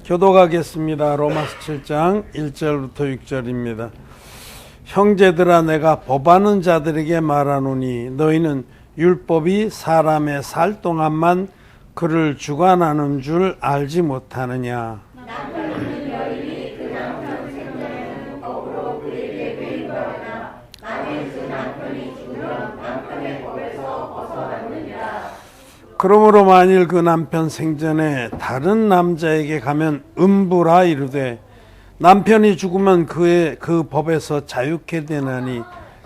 교독하겠습니다. 로마서 7장 1절부터 6절입니다. 형제들아, 내가 법하는 자들에게 말하노니 너희는 율법이 사람의 살 동안만 그를 주관하는 줄 알지 못하느냐. 남편은 여인이 그 남편 생전에는 법으로 그에게 매인거나 만일 그 남편이 죽으면 남편의 법에서 벗어났느니라. 그러므로 만일 그 남편 생전에 다른 남자에게 가면 음부라 이르되 남편이 죽으면 그 법에서 자유케 되나니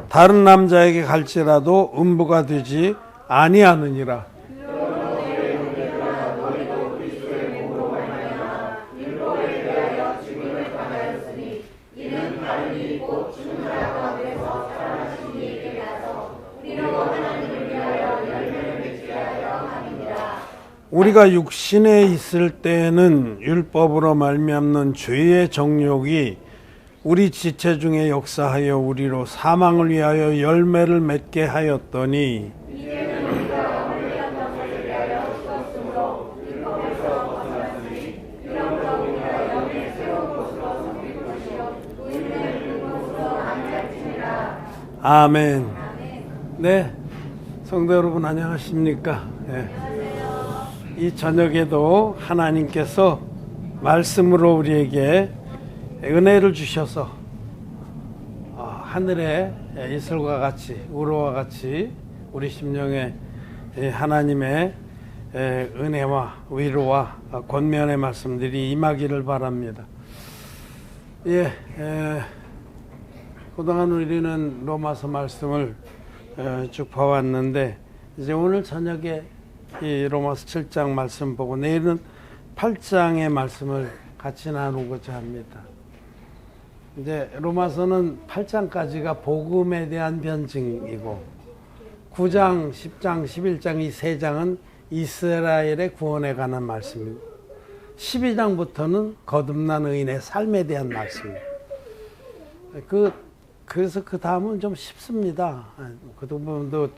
다른 남자에게 갈지라도 음부가 되지 아니하느니라. 우리가 육신에 있을 때에는 율법으로 말미암는 죄의 정욕이 우리 지체 중에 역사하여 우리로 사망을 위하여 열매를 맺게 하였더니 이제는 우리가 어물리한 것을 위하여 죽었으므로 율법에서 벗어났으니 이러므로 우리가 영의 새로운 곳으로 섬길 것이요 의인의 그곳으로 앉을지니라. 아멘. 네, 성도 여러분 안녕하십니까? 네. 이 저녁에도 하나님께서 말씀으로 우리에게 은혜를 주셔서 하늘의 이슬과 같이 우로와 같이 우리 심령에 하나님의 은혜와 위로와 권면의 말씀들이 임하기를 바랍니다. 예, 그동안 우리는 로마서 말씀을 쭉 봐왔는데 이제 오늘 저녁에 이 로마서 7장 말씀 보고 내일은 8장의 말씀을 같이 나누고자 합니다. 이제 로마서는 8장까지가 복음에 대한 변증이고 9장, 10장, 11장 이 세 장은 이스라엘의 구원에 관한 말씀이고 12장부터는 거듭난 의인의 삶에 대한 말씀입니다. 그래서 그 다음은 좀 쉽습니다. 그 부분도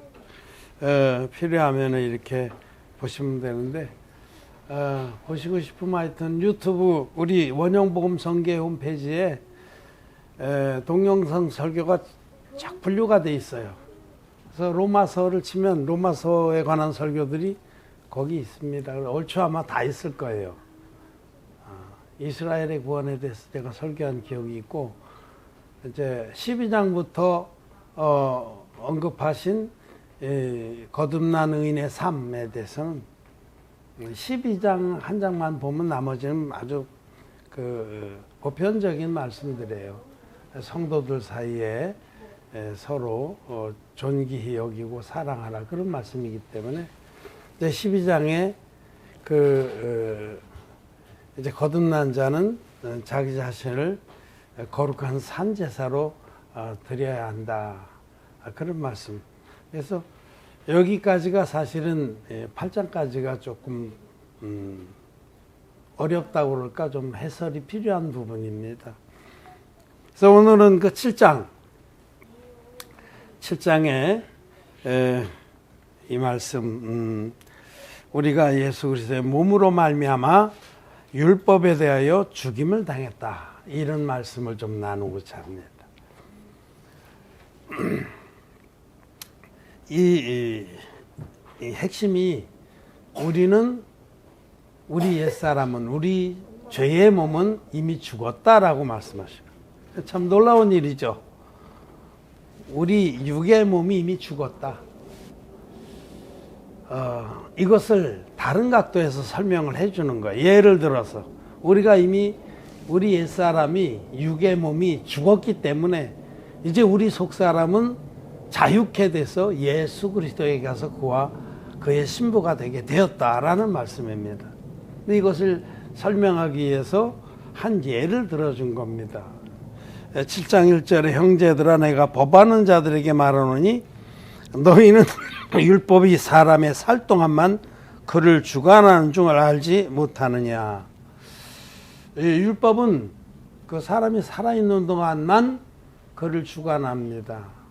필요하면 이렇게 보시면 되는데 보시고 싶으면 하여튼 유튜브 우리 원영복음 성계 홈페이지에 동영상 설교가 쫙 분류가 돼 있어요. 그래서 로마서를 치면 로마서에 관한 설교들이 거기 있습니다. 얼추 아마 다 있을 거예요. 이스라엘의 구원에 대해서 제가 설교한 기억이 있고 이제 12장부터 언급하신 거듭난 의인의 삶에 대해서는 12장 한 장만 보면 나머지는 아주 보편적인 말씀들이에요. 성도들 사이에 서로 존귀히 여기고 사랑하라 그런 말씀이기 때문에 12장에 이제 거듭난 자는 자기 자신을 거룩한 산 제사로 드려야 한다 그런 말씀. 그래서 여기까지가 사실은 8장까지가 조금 어렵다고 그럴까 좀 해설이 필요한 부분입니다. 그래서 오늘은 그 7장에 이 말씀 우리가 예수 그리스도의 몸으로 말미암아 율법에 대하여 죽임을 당했다 이런 말씀을 좀 나누고자 합니다. 이 핵심이 우리 옛사람은 우리 죄의 몸은 이미 죽었다라고 말씀하시고 참 놀라운 일이죠. 우리 육의 몸이 이미 죽었다. 이것을 다른 각도에서 설명을 해주는 거예요. 예를 들어서 우리가 이미 우리 옛사람이 육의 몸이 죽었기 때문에 이제 우리 속사람은 자유케 돼서 예수 그리스도에게 가서 그와 그의 신부가 되게 되었다라는 말씀입니다. 근데 이것을 설명하기 위해서 한 예를 들어준 겁니다. 7장 1절에 형제들아 내가 법하는 자들에게 말하노니 너희는 율법이 사람의 살 동안만 그를 주관하는 줄 알지 못하느냐. 율법은 그 사람이 살아있는 동안만 그를 주관합니다.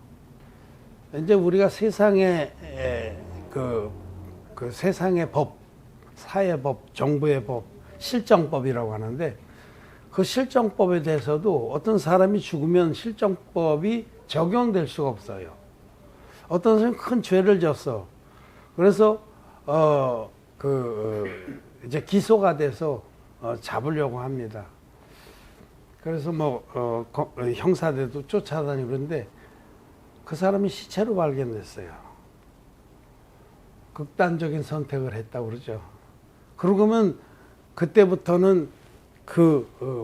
이제 우리가 세상의 세상의 법, 사회법, 정부의 법, 실정법이라고 하는데 그 실정법에 대해서도 어떤 사람이 죽으면 실정법이 적용될 수가 없어요. 어떤 사람이 큰 죄를 졌어. 그래서 이제 기소가 돼서 잡으려고 합니다. 그래서 형사대도 쫓아다니고 그러는데 그 사람이 시체로 발견됐어요. 극단적인 선택을 했다고 그러죠. 그러면 그때부터는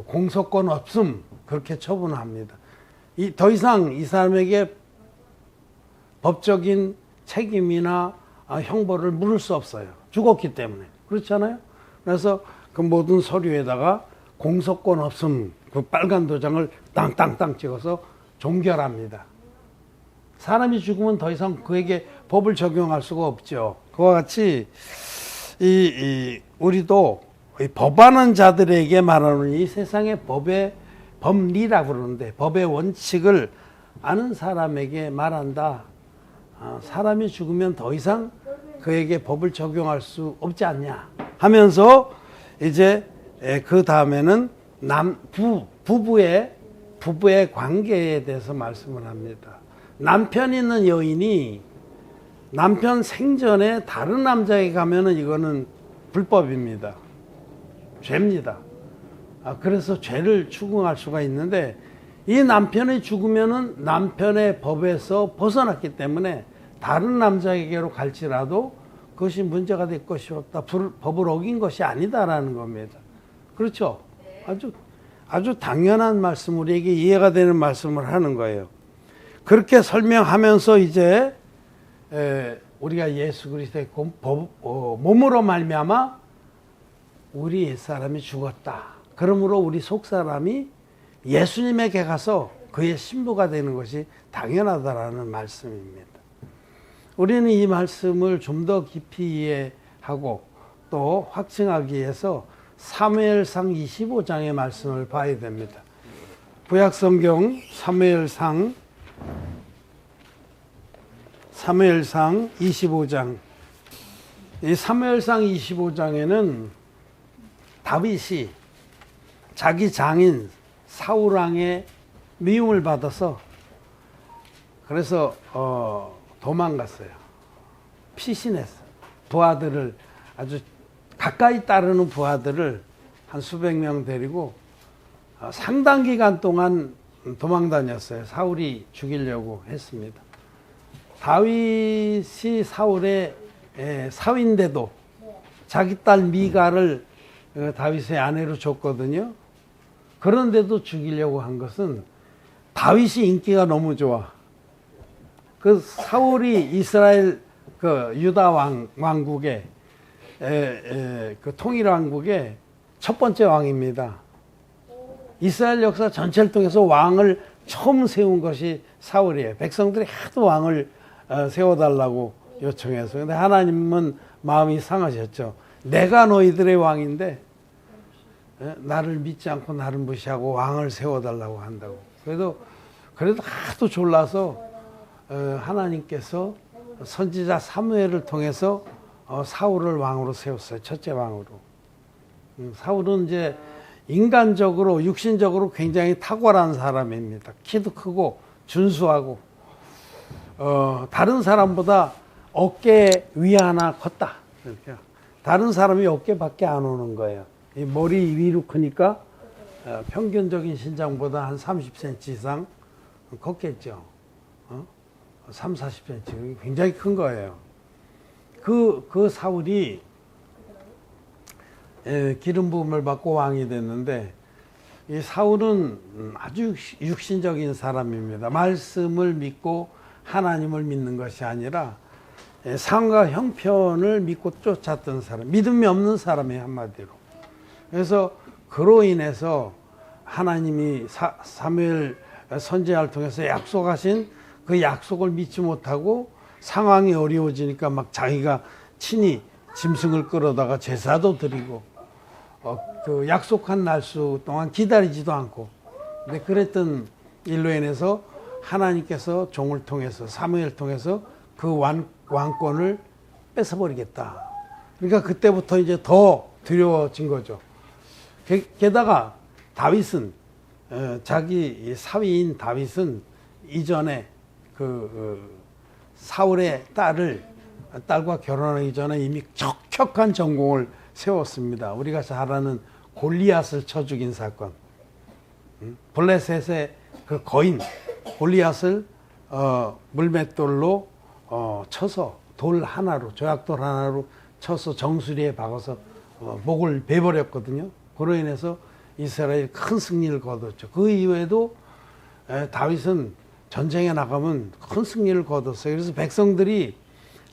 공소권 없음 그렇게 처분합니다. 더 이상 이 사람에게 법적인 책임이나 형벌을 물을 수 없어요. 죽었기 때문에. 그렇잖아요. 그래서 그 모든 서류에다가 공소권 없음 그 빨간 도장을 땅땅땅 찍어서 종결합니다. 사람이 죽으면 더 이상 그에게 법을 적용할 수가 없죠. 그와 같이 우리도 법하는 자들에게 말하는 이 세상의 법의 법리라고 그러는데 법의 원칙을 아는 사람에게 말한다. 사람이 죽으면 더 이상 그에게 법을 적용할 수 없지 않냐 하면서 이제 그 다음에는 부부의 관계에 대해서 말씀을 합니다. 남편 있는 여인이 남편 생전에 다른 남자에게 가면은 이거는 불법입니다. 죄입니다. 그래서 죄를 추궁할 수가 있는데 이 남편이 죽으면은 남편의 법에서 벗어났기 때문에 다른 남자에게로 갈지라도 그것이 문제가 될 것이 없다. 법을 어긴 것이 아니다라는 겁니다. 그렇죠? 아주 당연한 말씀, 우리에게 이해가 되는 말씀을 하는 거예요. 그렇게 설명하면서 이제 우리가 예수 그리스도의 몸으로 말미암아 우리 옛사람이 죽었다. 그러므로 우리 속사람이 예수님에게 가서 그의 신부가 되는 것이 당연하다라는 말씀입니다. 우리는 이 말씀을 좀 더 깊이 이해하고 또 확증하기 위해서 사무엘상 25장의 말씀을 봐야 됩니다. 구약성경 사무엘상 25장. 이 사무엘상 25장에는 다윗이 자기 장인 사울왕의 미움을 받아서 그래서 도망갔어요. 피신했어요. 부하들을 아주 가까이 따르는 부하들을 한 수백 명 데리고 상당 기간 동안 도망 다녔어요. 사울이 죽이려고 했습니다. 다윗이 사울의 사위인데도 자기 딸 미가를 다윗의 아내로 줬거든요. 그런데도 죽이려고 한 것은 다윗이 인기가 너무 좋아. 그 사울이 이스라엘 유다 왕국의 그 통일 왕국의 첫 번째 왕입니다. 이스라엘 역사 전체를 통해서 왕을 처음 세운 것이 사울이에요. 백성들이 하도 왕을 세워달라고 요청해서. 근데 하나님은 마음이 상하셨죠. 내가 너희들의 왕인데 나를 믿지 않고 나를 무시하고 왕을 세워달라고 한다고. 그래도 하도 졸라서 하나님께서 선지자 사무엘을 통해서 사울을 왕으로 세웠어요. 첫째 왕으로. 사울은 이제 인간적으로 육신적으로 굉장히 탁월한 사람입니다. 키도 크고 준수하고 다른 사람보다 어깨 위 하나 컸다. 이렇게. 다른 사람이 어깨밖에 안 오는 거예요. 이 머리 위로 크니까 평균적인 신장보다 한 30cm 이상 컸겠죠. 3, 40cm. 굉장히 큰 거예요. 그 사울이 기름 부음을 받고 왕이 됐는데 이 사울은 아주 육신적인 사람입니다. 말씀을 믿고 하나님을 믿는 것이 아니라 상과 형편을 믿고 쫓았던 사람, 믿음이 없는 사람이에요, 한마디로. 그래서 그로 인해서 하나님이 사무엘 선지자를 통해서 약속하신 그 약속을 믿지 못하고 상황이 어려워지니까 막 자기가 친히 짐승을 끌어다가 제사도 드리고 그 약속한 날수 동안 기다리지도 않고 근데 그랬던 일로 인해서 하나님께서 종을 통해서 사무엘을 통해서 그 왕권을 뺏어버리겠다. 그러니까 그때부터 이제 더 두려워진 거죠. 게다가 다윗은 자기 사위인 다윗은 이전에 사울의 딸과 결혼하기 전에 이미 척척한 전공을 세웠습니다. 우리가 잘 아는 골리앗을 쳐 죽인 사건. 블레셋의 그 거인 골리앗을 물맷돌로 쳐서 조약돌 하나로 쳐서 정수리에 박아서 목을 베버렸거든요. 그로 인해서 이스라엘이 큰 승리를 거뒀죠. 그 이후에도 다윗은 전쟁에 나가면 큰 승리를 거뒀어요. 그래서 백성들이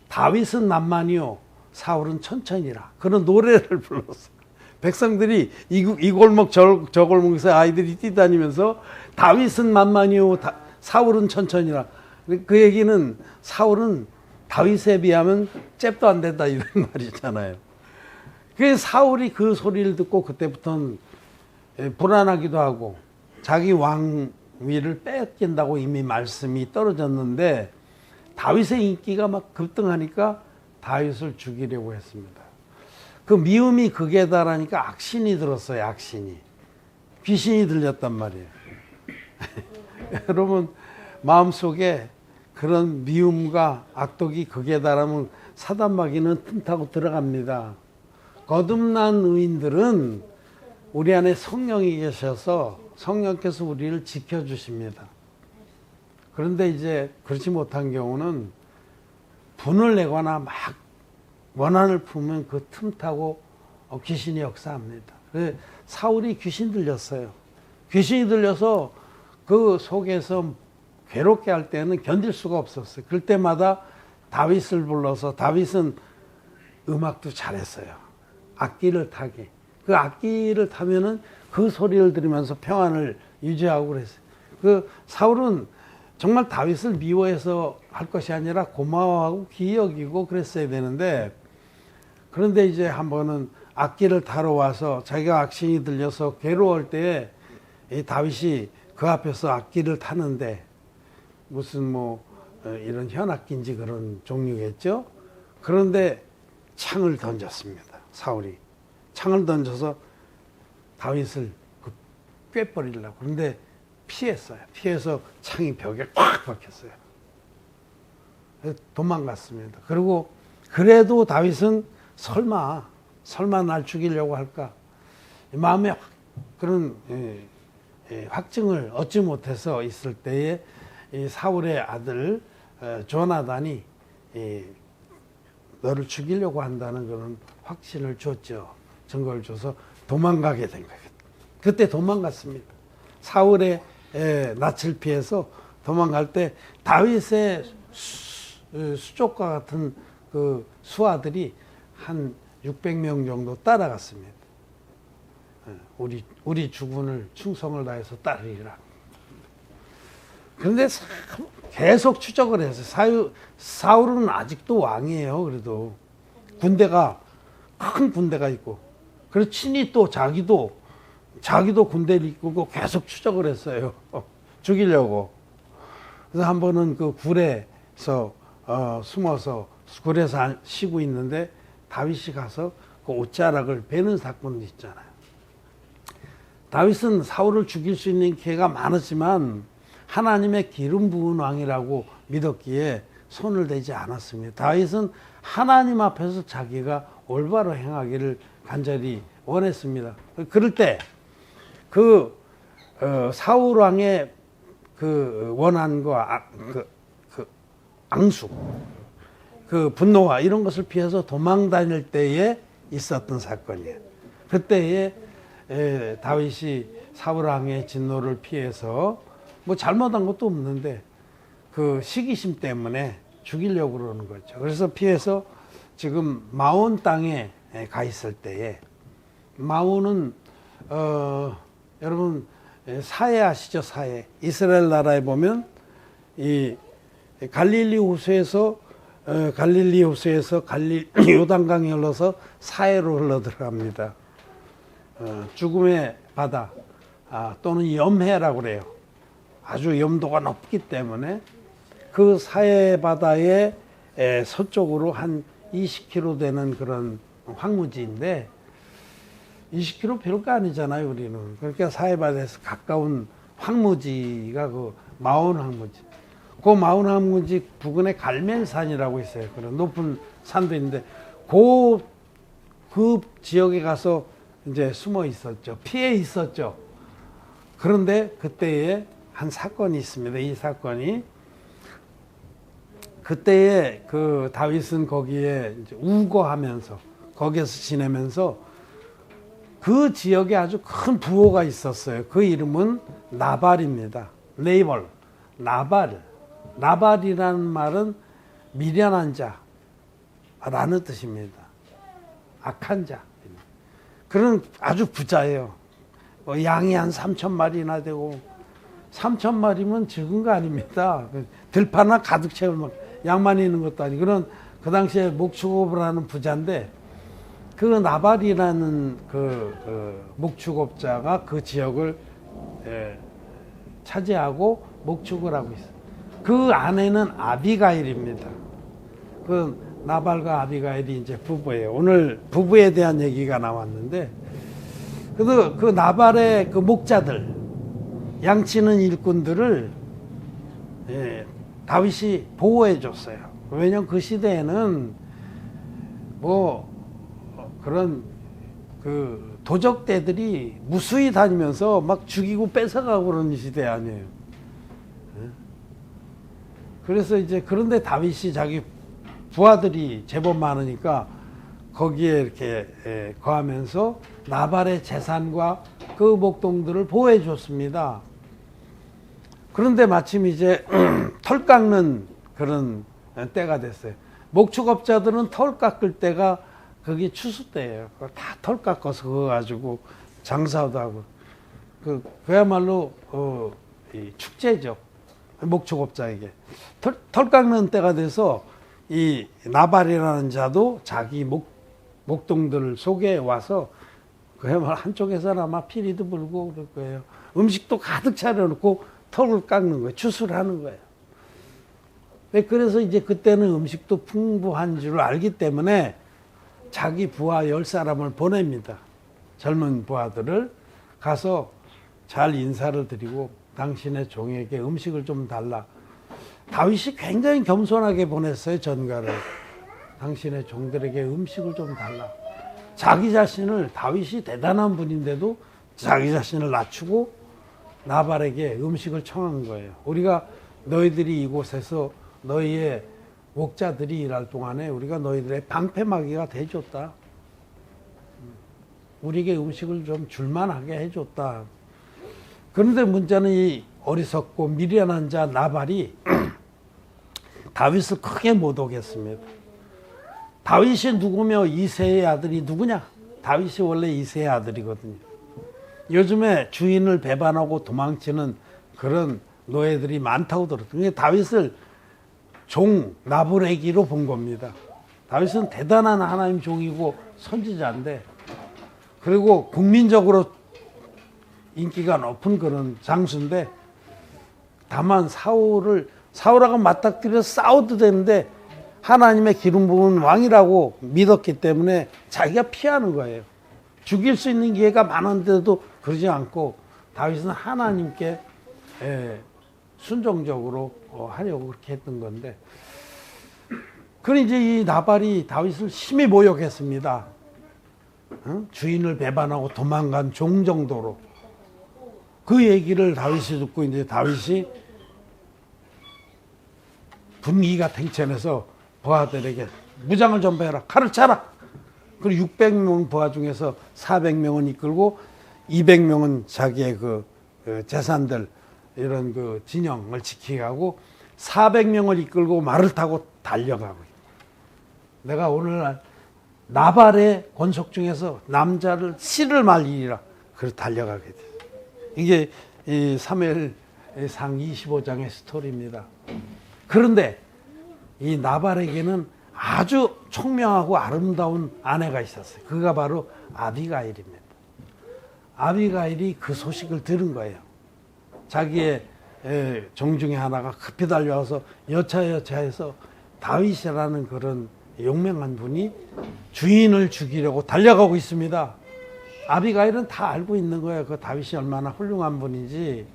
다윗은 만만이요 사울은 천천히라 그런 노래를 불렀어요. 백성들이 이 골목 저 골목에서 아이들이 뛰다니면서 다윗은 만만이요 사울은 천천히라. 그 얘기는 사울은 다윗에 비하면 잽도 안 된다 이런 말이잖아요. 그래서 사울이 그 소리를 듣고 그때부터는 불안하기도 하고 자기 왕위를 뺏긴다고 이미 말씀이 떨어졌는데 다윗의 인기가 막 급등하니까 다윗을 죽이려고 했습니다. 그 미움이 극에 달하니까 악신이 들었어요. 악신이. 귀신이 들렸단 말이에요. 여러분 마음속에 그런 미움과 악독이 극에 달하면 사단마귀는 틈타고 들어갑니다. 거듭난 의인들은 우리 안에 성령이 계셔서 성령께서 우리를 지켜주십니다. 그런데 이제 그렇지 못한 경우는 분을 내거나 막 원한을 품으면 그 틈타고 귀신이 역사합니다. 그래서 사울이 귀신 들렸어요. 귀신이 들려서 그 속에서 괴롭게 할 때는 견딜 수가 없었어요. 그럴 때마다 다윗을 불러서 다윗은 음악도 잘했어요. 악기를 타게. 그 악기를 타면은 그 소리를 들으면서 평안을 유지하고 그랬어요. 그 사울은 정말 다윗을 미워해서 할 것이 아니라 고마워하고 기여기고 그랬어야 되는데 그런데 이제 한 번은 악기를 타러 와서 자기가 악신이 들려서 괴로울 때에 이 다윗이 그 앞에서 악기를 타는데 무슨 이런 현악기인지 그런 종류겠죠. 그런데 창을 던졌습니다. 사울이 창을 던져서 다윗을 꿰버리려고. 그런데 피했어요. 피해서 창이 벽에 꽉 박혔어요. 도망갔습니다. 그리고 그래도 다윗은 설마 날 죽이려고 할까 마음에 그런 확증을 얻지 못해서 있을 때에 이 사울의 아들 조나단이 너를 죽이려고 한다는 그런 확신을 줬죠. 증거를 줘서 도망가게 된 거예요. 그때 도망갔습니다. 사울의 낯을 피해서 도망갈 때 다윗의 수족과 같은 그 수하들이 한 600명 정도 따라갔습니다. 우리 주군을 충성을 다해서 따르리라. 그런데 계속 추적을 했어요. 사울은 아직도 왕이에요. 그래도 큰 군대가 있고, 그래서 친히 또 자기도 군대를 이끌고 계속 추적을 했어요. 죽이려고. 그래서 한 번은 그 굴에서 숨어서 굴에서 쉬고 있는데 다윗이 가서 그 옷자락을 베는 사건도 있잖아요. 다윗은 사울을 죽일 수 있는 기회가 많았지만 하나님의 기름 부은 왕이라고 믿었기에 손을 대지 않았습니다. 다윗은 하나님 앞에서 자기가 올바로 행하기를 간절히 원했습니다. 그럴 때 사울 왕의 그 원한과 그 앙숙, 그 분노와 이런 것을 피해서 도망 다닐 때에 있었던 사건이에요. 그때에 다윗이 사울 왕의 진노를 피해서 잘못한 것도 없는데 그 시기심 때문에 죽이려고 그러는 거죠. 그래서 피해서 지금 마온 땅에 가 있을 때에, 마온은 여러분 사해 아시죠? 사해. 이스라엘 나라에 보면 이 갈릴리 호수에서 요단강이 흘러서 사해로 흘러 들어갑니다. 죽음의 바다 또는 염해라고 그래요. 아주 염도가 높기 때문에 그 사해 바다의 서쪽으로 한 20km 되는 그런 황무지인데 20km 별거 아니잖아요, 우리는. 그러니까 사해바다에서 가까운 황무지가 그 마온 황무지. 그 마온 황무지 부근에 갈멜산이라고 있어요. 그런 높은 산도 있는데 그 지역에 가서 이제 숨어 있었죠. 피해 있었죠. 그런데 그때에 한 사건이 있습니다. 이 사건이 그때에 그 다윗은 거기에 이제 우거하면서 거기에서 지내면서 그 지역에 아주 큰 부호가 있었어요. 그 이름은 나발입니다. 네이벌, 나발. 나발이라는 말은 미련한 자라는 뜻입니다. 악한 자. 그런 아주 부자예요. 양이 한 3,000마리나 되고 3,000마리면 적은 거 아닙니다. 들판나 가득 채우면 양만 있는 것도 아니고 그런 그 당시에 목축업을 하는 부자인데 그 나발이라는 그 목축업자가 그 지역을 차지하고 목축을 하고 있어요. 그 아내는 아비가일입니다. 그 나발과 아비가일이 이제 부부예요. 오늘 부부에 대한 얘기가 나왔는데 그래서 그 나발의 그 목자들 양치는 일꾼들을 다윗이 보호해 줬어요. 왜냐면 그 시대에는 뭐 그런 그 도적대들이 무수히 다니면서 막 죽이고 뺏어가고 그러는 시대 아니에요. 그래서 이제 그런데 다윗이 자기 부하들이 제법 많으니까 거기에 이렇게 거하면서 나발의 재산과 그 목동들을 보호해 줬습니다. 그런데 마침 이제 털 깎는 그런 때가 됐어요. 목축업자들은 털 깎을 때가 그게 추수 때예요. 다 털 깎아서 그거 가지고 장사도 하고 그야말로 이 축제죠. 목축업자에게 털 깎는 때가 돼서 이 나발이라는 자도 자기 목동들 속에 와서 그야말로 한쪽에서는 아마 피리도 불고 그럴 거예요. 음식도 가득 차려놓고 털을 깎는 거예요. 추수를 하는 거예요. 그래서 이제 그때는 음식도 풍부한 줄 알기 때문에 자기 부하 10사람을 보냅니다. 젊은 부하들을 가서 잘 인사를 드리고 당신의 종에게 음식을 좀 달라. 다윗이 굉장히 겸손하게 보냈어요. 전가를. 당신의 종들에게 음식을 좀 달라. 자기 자신을 다윗이 대단한 분인데도 자기 자신을 낮추고 나발에게 음식을 청한 거예요. 우리가 너희들이 이곳에서 너희의 목자들이 일할 동안에 우리가 너희들의 방패막이가 돼줬다. 우리에게 음식을 좀 줄만하게 해줬다. 그런데 문제는 이 어리석고 미련한 자 나발이 다윗을 크게 못 오겠습니다. 다윗이 누구며 이새의 아들이 누구냐? 다윗이 원래 이새의 아들이거든요. 요즘에 주인을 배반하고 도망치는 그런 노예들이 많다고 들었어요. 다윗을 종 나부레기로 본 겁니다. 다윗은 대단한 하나님 종이고 선지자인데 그리고 국민적으로 인기가 높은 그런 장수인데 다만 사울하고 맞닥뜨려서 싸워도 되는데 하나님의 기름 부은 왕이라고 믿었기 때문에 자기가 피하는 거예요. 죽일 수 있는 기회가 많은데도 그러지 않고 다윗은 하나님께 순종적으로 하려고 그렇게 했던 건데 그럼 이제 이 나발이 다윗을 심히 모욕했습니다. 주인을 배반하고 도망간 종 정도로 그 얘기를 다윗이 듣고 이제 다윗이 분위기가 탱천해서 부하들에게 무장을 전배해라. 칼을 차라. 그리고 600명 부하 중에서 400명은 이끌고 200명은 자기의 그 재산들 이런 그 진영을 지키게 하고 400명을 이끌고 말을 타고 달려가고 내가 오늘날 나발의 권속 중에서 남자를 씨를 말리리라. 그래서 달려가게 돼. 이게 이 사무엘상 25장의 스토리입니다. 그런데 이 나발에게는 아주 총명하고 아름다운 아내가 있었어요. 그가 바로 아비가일입니다. 아비가일이 그 소식을 들은 거예요. 자기의 종 중에 하나가 급히 달려와서 여차여차해서 다윗이라는 그런 용맹한 분이 주인을 죽이려고 달려가고 있습니다. 아비가일은 다 알고 있는 거예요. 그 다윗이 얼마나 훌륭한 분인지.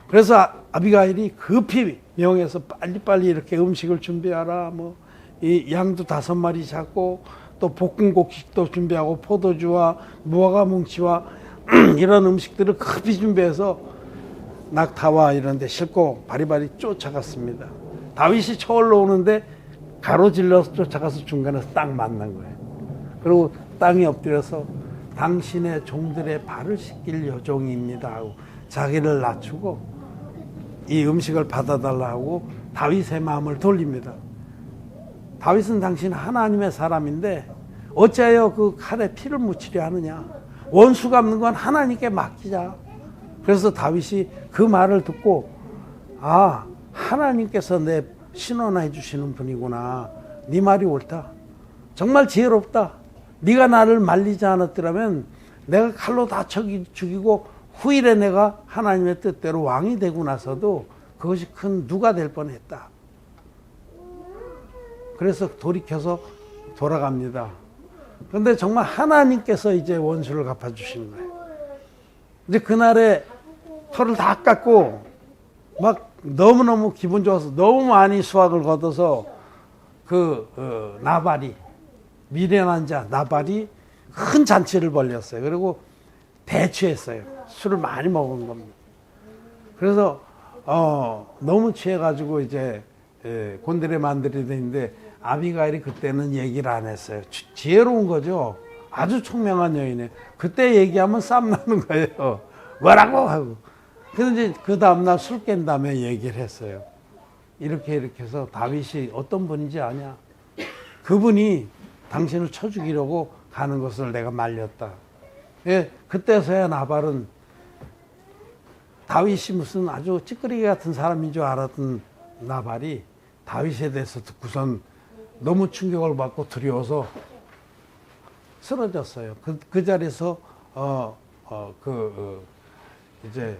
그래서 아비가일이 급히 명해서 빨리빨리 이렇게 음식을 준비하라. 뭐 이 양도 5마리 잡고 또 볶은 곡식도 준비하고 포도주와 무화과 뭉치와 이런 음식들을 급히 준비해서 낙타와 이런 데 싣고 바리바리 쫓아갔습니다. 다윗이 처올러 오는데 가로질러서 쫓아가서 중간에서 딱 만난 거예요. 그리고 땅에 엎드려서 당신의 종들의 발을 씻길 여종입니다 하고 자기를 낮추고 이 음식을 받아달라 하고 다윗의 마음을 돌립니다. 다윗은 당신 하나님의 사람인데 어찌하여 그 칼에 피를 묻히려 하느냐. 원수 갚는 건 하나님께 맡기자. 그래서 다윗이 그 말을 듣고 아, 하나님께서 내 신원해 주시는 분이구나. 네 말이 옳다. 정말 지혜롭다. 네가 나를 말리지 않았더라면 내가 칼로 다 죽이고 후일에 내가 하나님의 뜻대로 왕이 되고 나서도 그것이 큰 누가 될 뻔했다. 그래서 돌이켜서 돌아갑니다. 그런데 정말 하나님께서 이제 원수를 갚아주시는 거예요. 이제 그날에 털을 다 깎고 막 너무너무 기분 좋아서 너무 많이 수확을 거둬서 나발이 미련한 자 나발이 큰 잔치를 벌였어요. 그리고 대취했어요. 술을 많이 먹은 겁니다. 그래서 너무 취해가지고 이제 곤드레 만들이 되는데 아비가일이 그때는 얘기를 안 했어요. 지혜로운 거죠. 아주 총명한 여인이에요. 그때 얘기하면 싸움 나는 거예요. 뭐라고 하고. 그래서 이제 그 다음날 술 깬 다음에 얘기를 했어요. 이렇게 해서 다윗이 어떤 분인지 아냐. 그분이 당신을 쳐 죽이려고 가는 것을 내가 말렸다. 예, 그때서야 나발은 다윗이 무슨 아주 찌끄리기 같은 사람인 줄 알았던 나발이 다윗에 대해서 듣고선 너무 충격을 받고 두려워서 쓰러졌어요. 그 자리에서 이제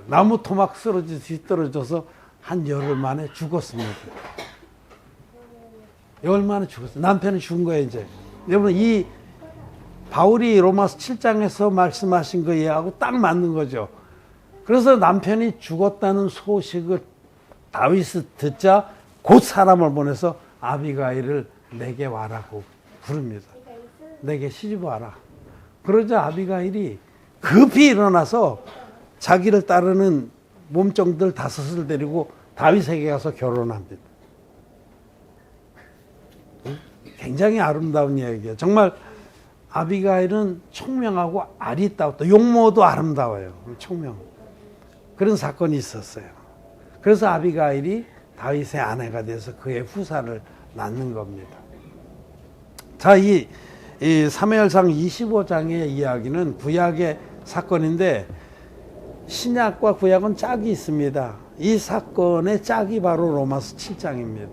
나무 토막 쓰러지듯이 떨어져서 한 열흘 만에 죽었습니다. 열흘 만에 죽었어요. 남편이 죽은 거예요, 이제. 여러분, 이 바울이 로마서 7장에서 말씀하신 거 얘하고 딱 맞는 거죠. 그래서 남편이 죽었다는 소식을 다윗이 듣자 곧 사람을 보내서 아비가일을 내게 와라고 부릅니다. 내게 시집 와라. 그러자 아비가일이 급히 일어나서 자기를 따르는 몸종들 5을 데리고 다윗에게 가서 결혼합니다. 굉장히 아름다운 이야기예요. 정말 아비가일은 총명하고 아리따웠다. 용모도 아름다워요. 총명. 그런 사건이 있었어요. 그래서 아비가일이 다윗의 아내가 돼서 그의 후사를 낳는 겁니다. 자, 이 사무엘상 25장의 이야기는 구약의 사건인데 신약과 구약은 짝이 있습니다. 이 사건의 짝이 바로 로마서 7장입니다.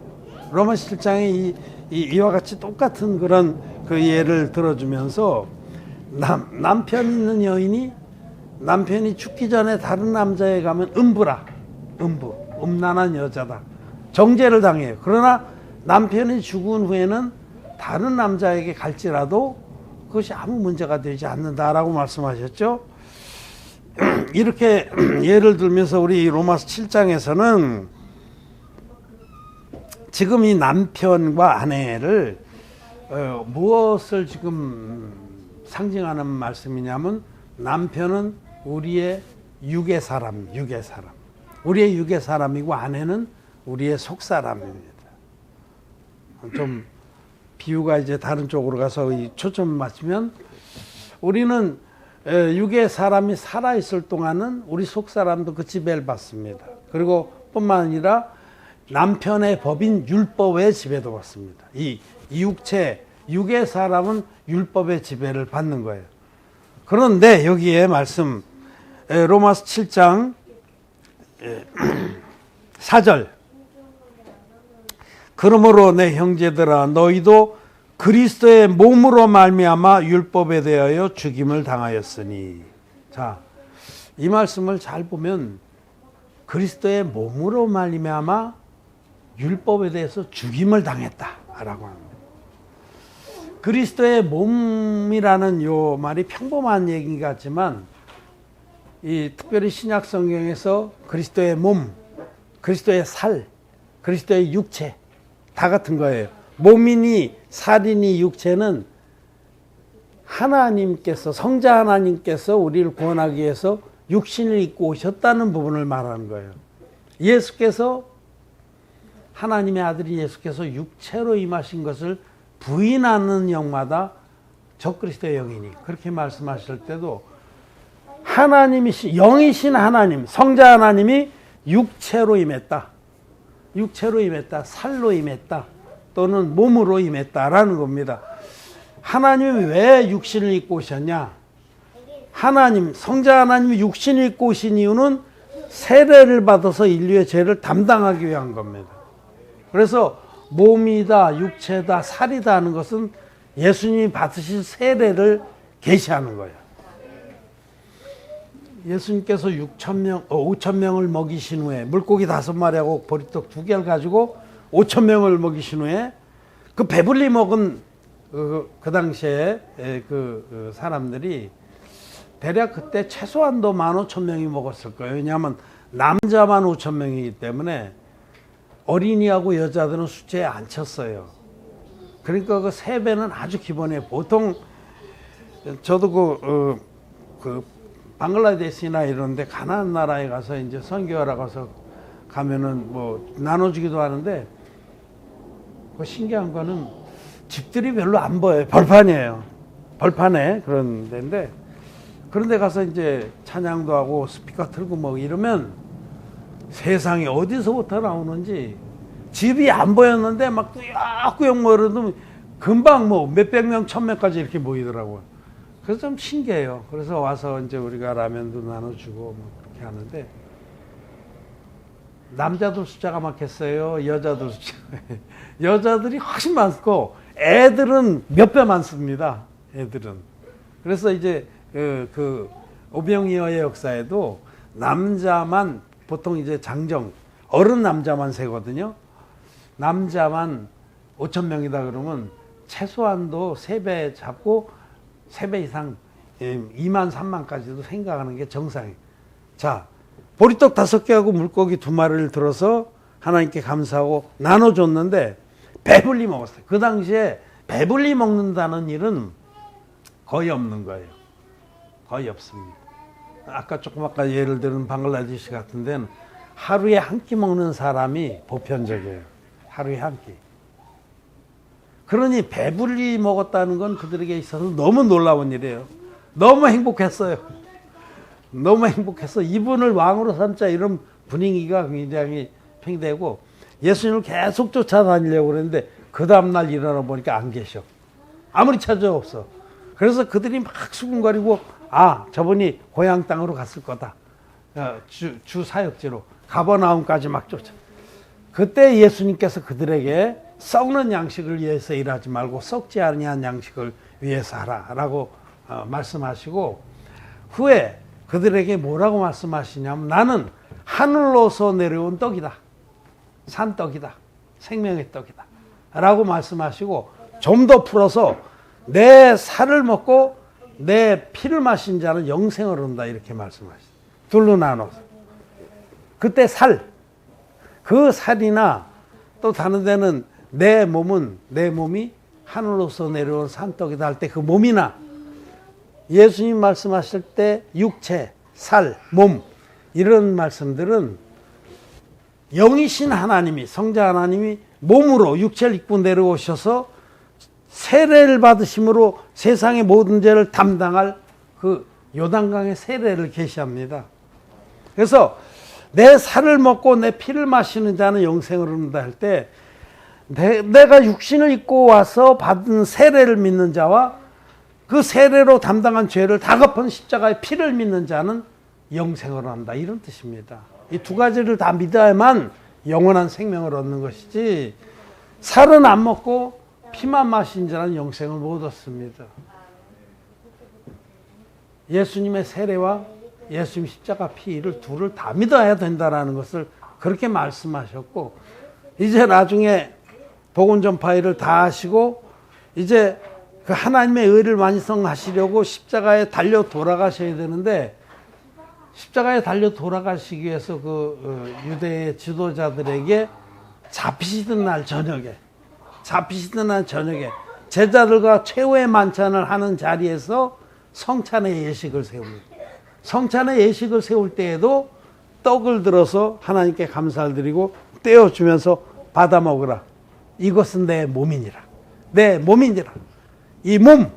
로마서 7장에 이와 같이 똑같은 그런 그 예를 들어주면서 남편 있는 여인이 남편이 죽기 전에 다른 남자에 가면 음란한 여자다. 정죄를 당해요. 그러나 남편이 죽은 후에는 다른 남자에게 갈지라도 그것이 아무 문제가 되지 않는다라고 말씀하셨죠. 이렇게 예를 들면서 우리 로마서 7장에서는 지금 이 남편과 아내를 무엇을 지금 상징하는 말씀이냐면 남편은 우리의 육의 사람. 우리의 육의 사람이고 아내는 우리의 속 사람입니다. 좀 비유가 이제 다른 쪽으로 가서 초점을 맞추면 우리는 육의 사람이 살아있을 동안은 우리 속 사람도 그 지배를 받습니다. 그리고 뿐만 아니라 남편의 법인 율법의 지배도 받습니다. 이 육의 사람은 율법의 지배를 받는 거예요. 그런데 여기에 말씀 로마서 7장 4절 그러므로 내 형제들아 너희도 그리스도의 몸으로 말미암아 율법에 대하여 죽임을 당하였으니. 자, 이 말씀을 잘 보면 그리스도의 몸으로 말미암아 율법에 대해서 죽임을 당했다라고 합니다. 그리스도의 몸이라는 요 말이 평범한 얘기 같지만 이 특별히 신약 성경에서 그리스도의 몸, 그리스도의 살, 그리스도의 육체 다 같은 거예요. 몸이니 살이니 육체는 하나님께서 성자 하나님께서 우리를 구원하기 위해서 육신을 입고 오셨다는 부분을 말하는 거예요. 예수께서 하나님의 아들이 예수께서 육체로 임하신 것을 부인하는 영마다 적그리스도의 영이니 그렇게 말씀하실 때도 하나님이신 영이신 하나님 성자 하나님이 육체로 임했다. 육체로 임했다. 살로 임했다. 또는 몸으로 임했다라는 겁니다. 하나님이 왜 육신을 입고 오셨냐? 하나님 성자 하나님이 육신을 입고 오신 이유는 세례를 받아서 인류의 죄를 담당하기 위한 겁니다. 그래서 몸이다, 육체다, 살이다 하는 것은 예수님이 받으신 세례를 계시하는 거예요. 예수님께서 5,000명을 먹이신 후에 물고기 5마리하고 보리떡 2개를 가지고 5,000명을 먹이신 후에 그 배불리 먹은 그 당시에 그 사람들이 대략 그때 최소한도 15,000명이 먹었을 거예요. 왜냐하면 남자만 5,000명이기 때문에 어린이하고 여자들은 숫자에 안 쳤어요. 그러니까 그 3배는 아주 기본이에요. 보통 저도 그 방글라데시나 이런 데 가난한 나라에 가서 이제 선교하러 가서 가면은 뭐 나눠주기도 하는데 그 신기한 거는 집들이 별로 안 보여요. 벌판이에요. 벌판에 그런 데인데 그런 데 가서 이제 찬양도 하고 스피커 틀고 뭐 이러면 세상에 어디서부터 나오는지 집이 안 보였는데 막 꾸역꾸역 모여도 금방 뭐 몇백 명, 1,000명까지 이렇게 모이더라고요. 그래서 좀 신기해요. 그래서 와서 이제 우리가 라면도 나눠주고 뭐 그렇게 하는데 남자들 숫자가 많겠어요? 여자들 숫자. 여자들이 훨씬 많고 애들은 몇 배 많습니다. 애들은. 그래서 이제 그 오병이어의 역사에도 남자만 보통 이제 장정 어른 남자만 세거든요. 남자만 5,000명이다 그러면 최소한도 3배 잡고 3배 이상 2만 3만까지도 생각하는 게 정상이에요. 자, 보리떡 5개하고 물고기 2마리를 들어서 하나님께 감사하고 나눠줬는데 배불리 먹었어요. 그 당시에 배불리 먹는다는 일은 거의 없는 거예요. 거의 없습니다. 아까 예를 들은 방글라데시 같은 데는 하루에 한 끼 먹는 사람이 보편적이에요. 하루에 한 끼. 그러니 배불리 먹었다는 건 그들에게 있어서 너무 놀라운 일이에요. 너무 행복했어요. 너무 행복해서 이분을 왕으로 삼자 이런 분위기가 굉장히 팽되고 예수님을 계속 쫓아다니려고 그랬는데 그 다음날 일어나 보니까 안 계셔. 아무리 찾아도 없어. 그래서 그들이 막 수군거리고 저분이 고향 땅으로 갔을 거다. 주 사역지로 가버나움까지 막 쫓아. 그때 예수님께서 그들에게 썩는 양식을 위해서 일하지 말고 썩지 아니한 양식을 위해서 하라라고 말씀하시고 후에 그들에게 뭐라고 말씀하시냐면 나는 하늘로서 내려온 떡이다. 산떡이다. 생명의 떡이다. 라고 말씀하시고 좀 더 풀어서 내 살을 먹고 내 피를 마신 자는 영생을 얻는다. 이렇게 말씀하시죠. 둘로 나눠서. 그때 그 살이나 또 다른 데는 내 몸이 하늘로서 내려온 산떡이다 할 때 그 몸이나 예수님 말씀하실 때 육체, 살, 몸 이런 말씀들은 영이신 하나님이 성자 하나님이 몸으로 육체를 입고 내려오셔서 세례를 받으심으로 세상의 모든 죄를 담당할 그 요단강의 세례를 계시합니다. 그래서 내 살을 먹고 내 피를 마시는 자는 영생을 얻는다 할 때 내가 육신을 입고 와서 받은 세례를 믿는 자와 그 세례로 담당한 죄를 다 갚은 십자가의 피를 믿는 자는 영생을 얻는다. 이런 뜻입니다. 이 두 가지를 다 믿어야만 영원한 생명을 얻는 것이지 살은 안 먹고 피만 마신 자는 영생을 못 얻습니다. 예수님의 세례와 예수님 십자가 피를 둘을 다 믿어야 된다는 것을 그렇게 말씀하셨고 이제 나중에 복음 전파 일을 다 하시고 이제 그 하나님의 의를 완성하시려고 십자가에 달려 돌아가셔야 되는데, 십자가에 달려 돌아가시기 위해서 그 유대의 지도자들에게 잡히시던 날 저녁에 제자들과 최후의 만찬을 하는 자리에서 성찬의 예식을 세웁니다. 성찬의 예식을 세울 때에도 떡을 들어서 하나님께 감사를 드리고 떼어주면서 받아 먹으라. 이것은 내 몸이니라. 내 몸이니라. 이 몸,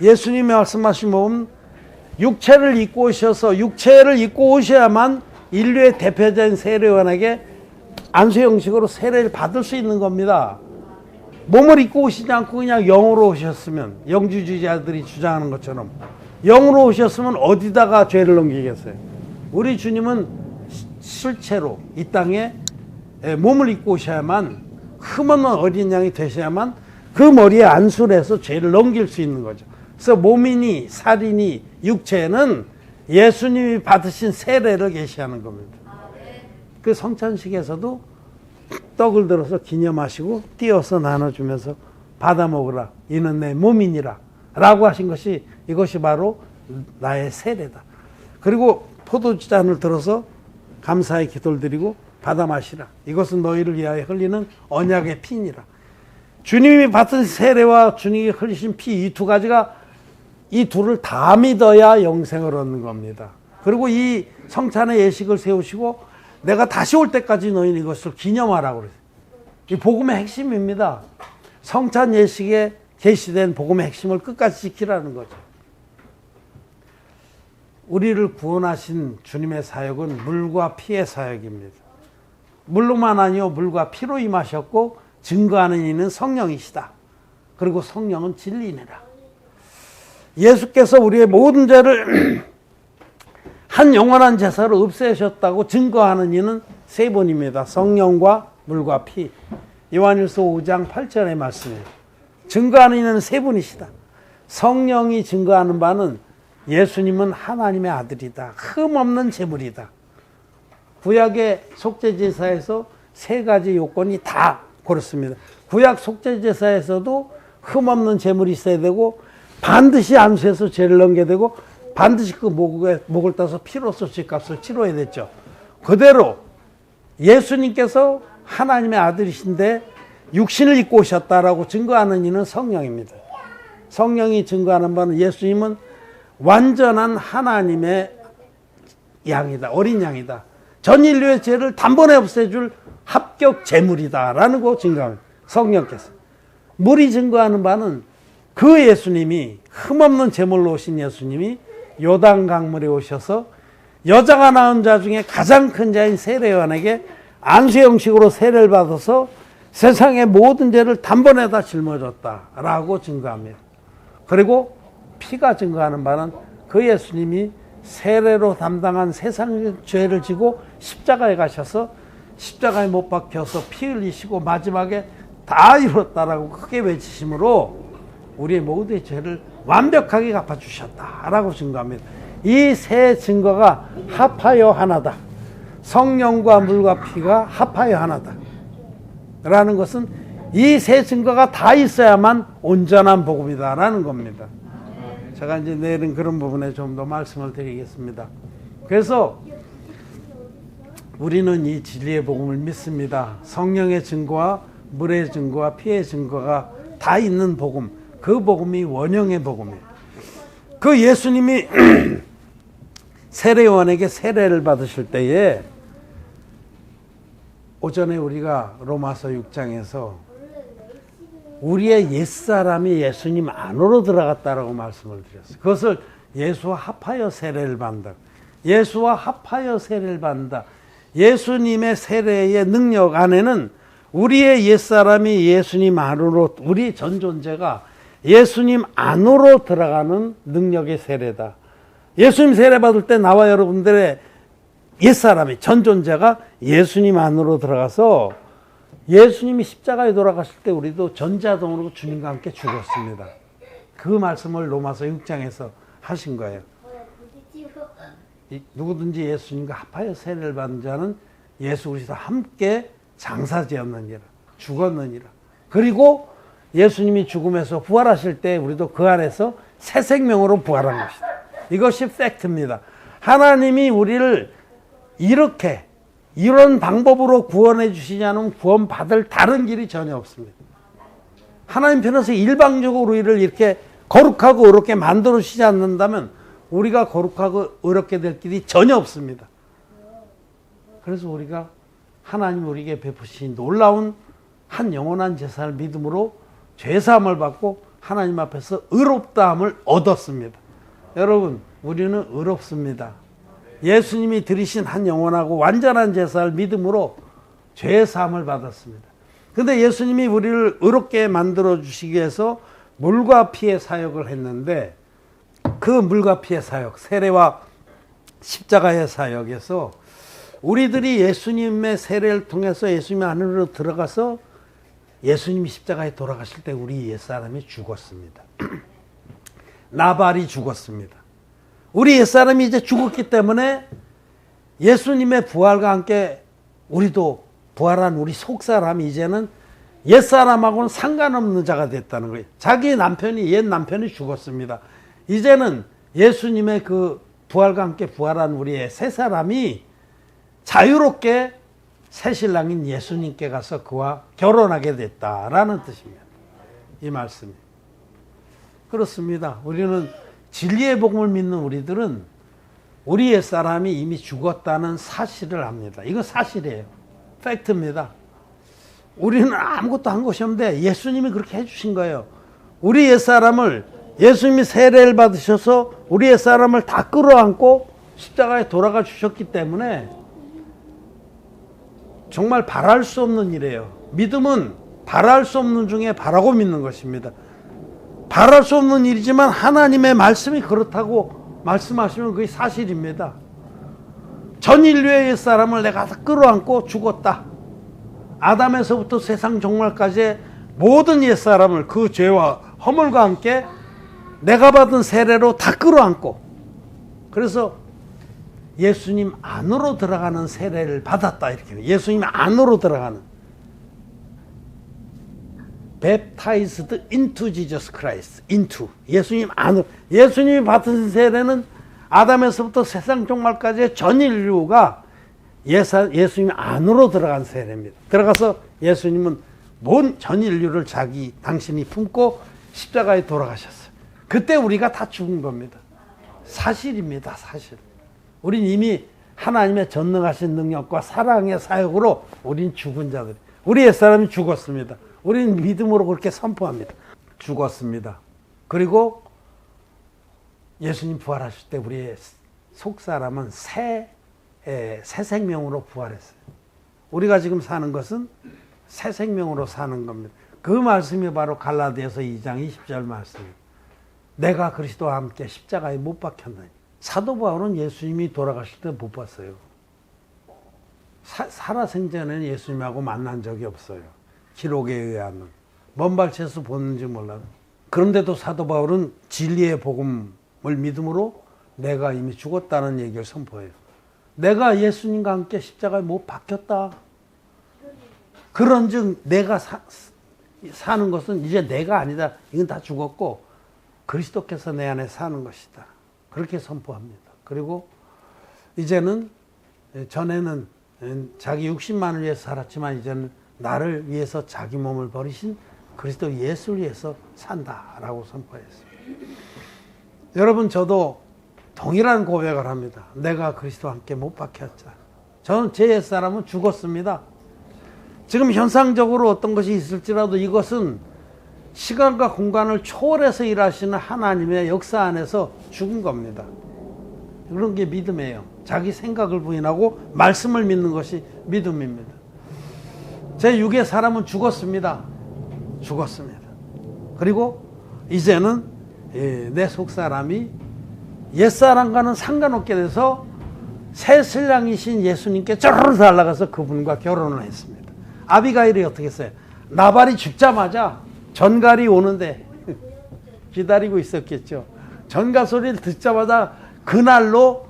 예수님이 말씀하신 몸, 육체를 입고 오셔서 육체를 입고 오셔야만 인류의 대표적인 세례요한에게 안수 형식으로 세례를 받을 수 있는 겁니다. 몸을 입고 오시지 않고 그냥 영으로 오셨으면, 영주주의자들이 주장하는 것처럼 영으로 오셨으면 어디다가 죄를 넘기겠어요? 우리 주님은 실체로 이 땅에 몸을 입고 오셔야만, 흠없는 어린 양이 되셔야만 그 머리에 안수를 해서 죄를 넘길 수 있는 거죠. 그래서 몸이니 살이니 육체는 예수님이 받으신 세례를 계시하는 겁니다. 그 성찬식에서도 떡을 들어서 기념하시고 띄어서 나눠주면서 받아 먹으라. 이는 내 몸이니라 라고 하신 것이, 이것이 바로 나의 세례다. 그리고 포도주잔을 들어서 감사의 기도를 드리고 받아 마시라. 이것은 너희를 위하여 흘리는 언약의 피니라. 주님이 받은 세례와 주님이 흘리신 피, 이 두 가지가, 이 둘을 다 믿어야 영생을 얻는 겁니다. 그리고 이 성찬의 예식을 세우시고 내가 다시 올 때까지 너희는 이것을 기념하라고 그랬어요. 이 복음의 핵심입니다. 성찬 예식에 계시된 복음의 핵심을 끝까지 지키라는 거죠. 우리를 구원하신 주님의 사역은 물과 피의 사역입니다. 물로만 아니요 물과 피로 임하셨고 증거하는 이는 성령이시다. 그리고 성령은 진리니라. 예수께서 우리의 모든 죄를 한 영원한 제사로 없애셨다고 증거하는 이는 세 분입니다. 성령과 물과 피. 요한일서 5장 8절의 말씀이에요. 증거하는 이는 세 분이시다. 성령이 증거하는 바는 예수님은 하나님의 아들이다. 흠없는 제물이다. 구약의 속죄제사에서 세 가지 요건이 다 그렇습니다. 구약 속죄제사에서도 흠없는 제물이 있어야 되고, 반드시 안수해서 죄를 넘게 되고, 반드시 그 목을 따서 피로써 죄값을 치러야 됐죠. 그대로 예수님께서 하나님의 아들이신데 육신을 입고 오셨다라고 증거하는 이는 성령입니다. 성령이 증거하는 바는 예수님은 완전한 하나님의 양이다. 어린 양이다. 전 인류의 죄를 단번에 없애줄 합격 제물이다라는 거 증거합니다. 성령께서. 물이 증거하는 바는 그 예수님이, 흠없는 제물로 오신 예수님이 요단 강물에 오셔서 여자가 낳은 자 중에 가장 큰 자인 세례요한에게 안수 형식으로 세례를 받아서 세상의 모든 죄를 단번에 다 짊어졌다라고 증거합니다. 그리고 피가 증거하는 바는 그 예수님이 세례로 담당한 세상의 죄를 지고 십자가에 가셔서 십자가에 못 박혀서 피 흘리시고 마지막에 다 이뤘다라고 크게 외치심으로 우리의 모든 죄를 완벽하게 갚아주셨다라고 증거합니다. 이 세 증거가 합하여 하나다. 성령과 물과 피가 합하여 하나다. 라는 것은 이 세 증거가 다 있어야만 온전한 복음이다라는 겁니다. 제가 이제 내일은 그런 부분에 좀 더 말씀을 드리겠습니다. 그래서 우리는 이 진리의 복음을 믿습니다. 성령의 증거와 물의 증거와 피의 증거가 다 있는 복음, 그 복음이 원형의 복음이에요. 그 예수님이 세례요한에게 세례를 받으실 때에 오전에 우리가 로마서 6장에서 우리의 옛사람이 예수님 안으로 들어갔다라고 말씀을 드렸어요. 그것을 예수와 합하여 세례를 받는다. 예수와 합하여 세례를 받는다. 예수님의 세례의 능력 안에는 우리의 옛사람이 예수님 안으로, 우리 전 존재가 예수님 안으로 들어가는 능력의 세례다. 예수님 세례 받을 때 나와 여러분들의 옛사람이, 전 존재가 예수님 안으로 들어가서 예수님이 십자가에 돌아가실 때 우리도 전자동으로 주님과 함께 죽었습니다. 그 말씀을 로마서 6장에서 하신 거예요. 누구든지 예수님과 합하여 세례를 받은 자는 예수 그리스도와 함께 장사되었느니라, 죽었느니라. 그리고 예수님이 죽음에서 부활하실 때 우리도 그 안에서 새 생명으로 부활한 것이다. 이것이 팩트입니다. 하나님이 우리를 이렇게 이런 방법으로 구원해 주시지 않으면 구원받을 다른 길이 전혀 없습니다. 하나님 편에서 일방적으로 우리를 이렇게 거룩하고 의롭게 만들어 주시지 않는다면 우리가 거룩하고 의롭게 될 길이 전혀 없습니다. 그래서 우리가 하나님 우리에게 베푸신 놀라운 한 영원한 제사를 믿음으로 죄사함을 받고 하나님 앞에서 의롭다함을 얻었습니다. 여러분, 우리는 의롭습니다. 예수님이 드리신 한 영원하고 완전한 제사를 믿음으로 죄사함을 받았습니다. 근데 예수님이 우리를 의롭게 만들어 주시기 위해서 물과 피의 사역을 했는데 그 물과 피의 사역, 세례와 십자가의 사역에서 우리들이 예수님의 세례를 통해서 예수님 안으로 들어가서 예수님이 십자가에 돌아가실 때 우리 옛사람이 죽었습니다. 나발이 죽었습니다. 우리 옛사람이 이제 죽었기 때문에 예수님의 부활과 함께 우리도 부활한 우리 속사람이 이제는 옛사람하고는 상관없는 자가 됐다는 거예요. 자기 남편이 옛 남편이 죽었습니다. 이제는 예수님의 그 부활과 함께 부활한 우리의 새 사람이 자유롭게 새 신랑인 예수님께 가서 그와 결혼하게 됐다라는 뜻입니다. 이 말씀이. 그렇습니다. 우리는 진리의 복음을 믿는 우리들은 우리 옛사람이 이미 죽었다는 사실을 압니다. 이건 사실이에요. 팩트입니다. 우리는 아무것도 한 것이 없는데 예수님이 그렇게 해주신 거예요. 우리 옛사람을 예수님이 세례를 받으셔서 우리 옛사람을 다 끌어안고 십자가에 돌아가 주셨기 때문에 정말 바랄 수 없는 일이에요. 믿음은 바랄 수 없는 중에 바라고 믿는 것입니다. 바랄 수 없는 일이지만 하나님의 말씀이 그렇다고 말씀하시면 그게 사실입니다. 전 인류의 옛사람을 내가 다 끌어안고 죽었다. 아담에서부터 세상 종말까지의 모든 옛사람을 그 죄와 허물과 함께 내가 받은 세례로 다 끌어안고 그래서 예수님 안으로 들어가는 세례를 받았다. 이렇게 예수님 안으로 들어가는 baptized into Jesus Christ. into 예수님 안으로. 예수님이 받은 세례는 아담에서부터 세상 종말까지의 전 인류가 예수님 안으로 들어간 세례입니다. 들어가서 예수님은 온 전 인류를 당신이 품고 십자가에 돌아가셨어요. 그때 우리가 다 죽은 겁니다. 사실입니다. 사실. 우린 이미 하나님의 전능하신 능력과 사랑의 사역으로 우린 죽은 자들. 우리 옛사람이 죽었습니다. 우리는 믿음으로 그렇게 선포합니다. 죽었습니다. 그리고 예수님 부활하실 때 우리의 속사람은 새 생명으로 부활했어요. 우리가 지금 사는 것은 새 생명으로 사는 겁니다. 그 말씀이 바로 갈라디아서 2장 20절 말씀입니다. 내가 그리스도와 함께 십자가에 못 박혔나니. 사도 바울은 예수님이 돌아가실 때 못 봤어요. 살아생전에는 예수님하고 만난 적이 없어요. 기록에 의하면. 먼 발치에서 보는지 몰라요. 그런데도 사도 바울은 진리의 복음을 믿음으로 내가 이미 죽었다는 얘기를 선포해요. 내가 예수님과 함께 십자가에 못 박혔다. 그런즉 내가 사는 것은 이제 내가 아니다. 이건 다 죽었고 그리스도께서 내 안에 사는 것이다. 그렇게 선포합니다. 그리고 이제는 전에는 자기 육신만을 위해서 살았지만 이제는 나를 위해서 자기 몸을 버리신 그리스도 예수를 위해서 산다라고 선포했습니다. 여러분, 저도 동일한 고백을 합니다. 내가 그리스도와 함께 못 박혔자. 저는 제 옛사람은 죽었습니다. 지금 현상적으로 어떤 것이 있을지라도 이것은 시간과 공간을 초월해서 일하시는 하나님의 역사 안에서 죽은 겁니다. 그런 게 믿음이에요. 자기 생각을 부인하고 말씀을 믿는 것이 믿음입니다. 제 육의 사람은 죽었습니다. 죽었습니다. 그리고 이제는 내 속사람이 옛사람과는 상관없게 돼서 새 신랑이신 예수님께 쩌르르 달려가서 그분과 결혼을 했습니다. 아비가일이 어떻게 했어요? 나발이 죽자마자 전갈이 오는데 기다리고 있었겠죠. 전갈 소리를 듣자마자 그날로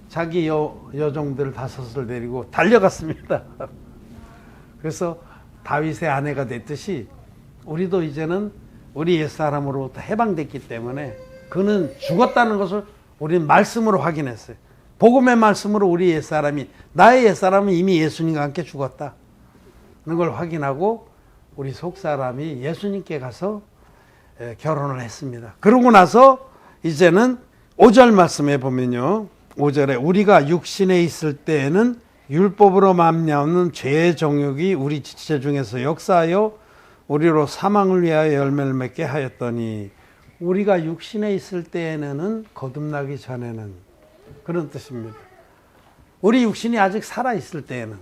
자기 여종들 5을 데리고 달려갔습니다. 그래서 다윗의 아내가 됐듯이 우리도 이제는 우리 옛사람으로부터 해방됐기 때문에 그는 죽었다는 것을 우리는 말씀으로 확인했어요. 복음의 말씀으로 우리 옛사람이, 나의 옛사람은 이미 예수님과 함께 죽었다 는 걸 확인하고 우리 속사람이 예수님께 가서 결혼을 했습니다. 그러고 나서 이제는 5절 말씀에 보면요, 5절에 우리가 육신에 있을 때에는 율법으로 말미암는 죄의 정욕이 우리 지체 중에서 역사하여 우리로 사망을 위하여 열매를 맺게 하였더니, 우리가 육신에 있을 때에는 거듭나기 전에는, 그런 뜻입니다. 우리 육신이 아직 살아있을 때에는,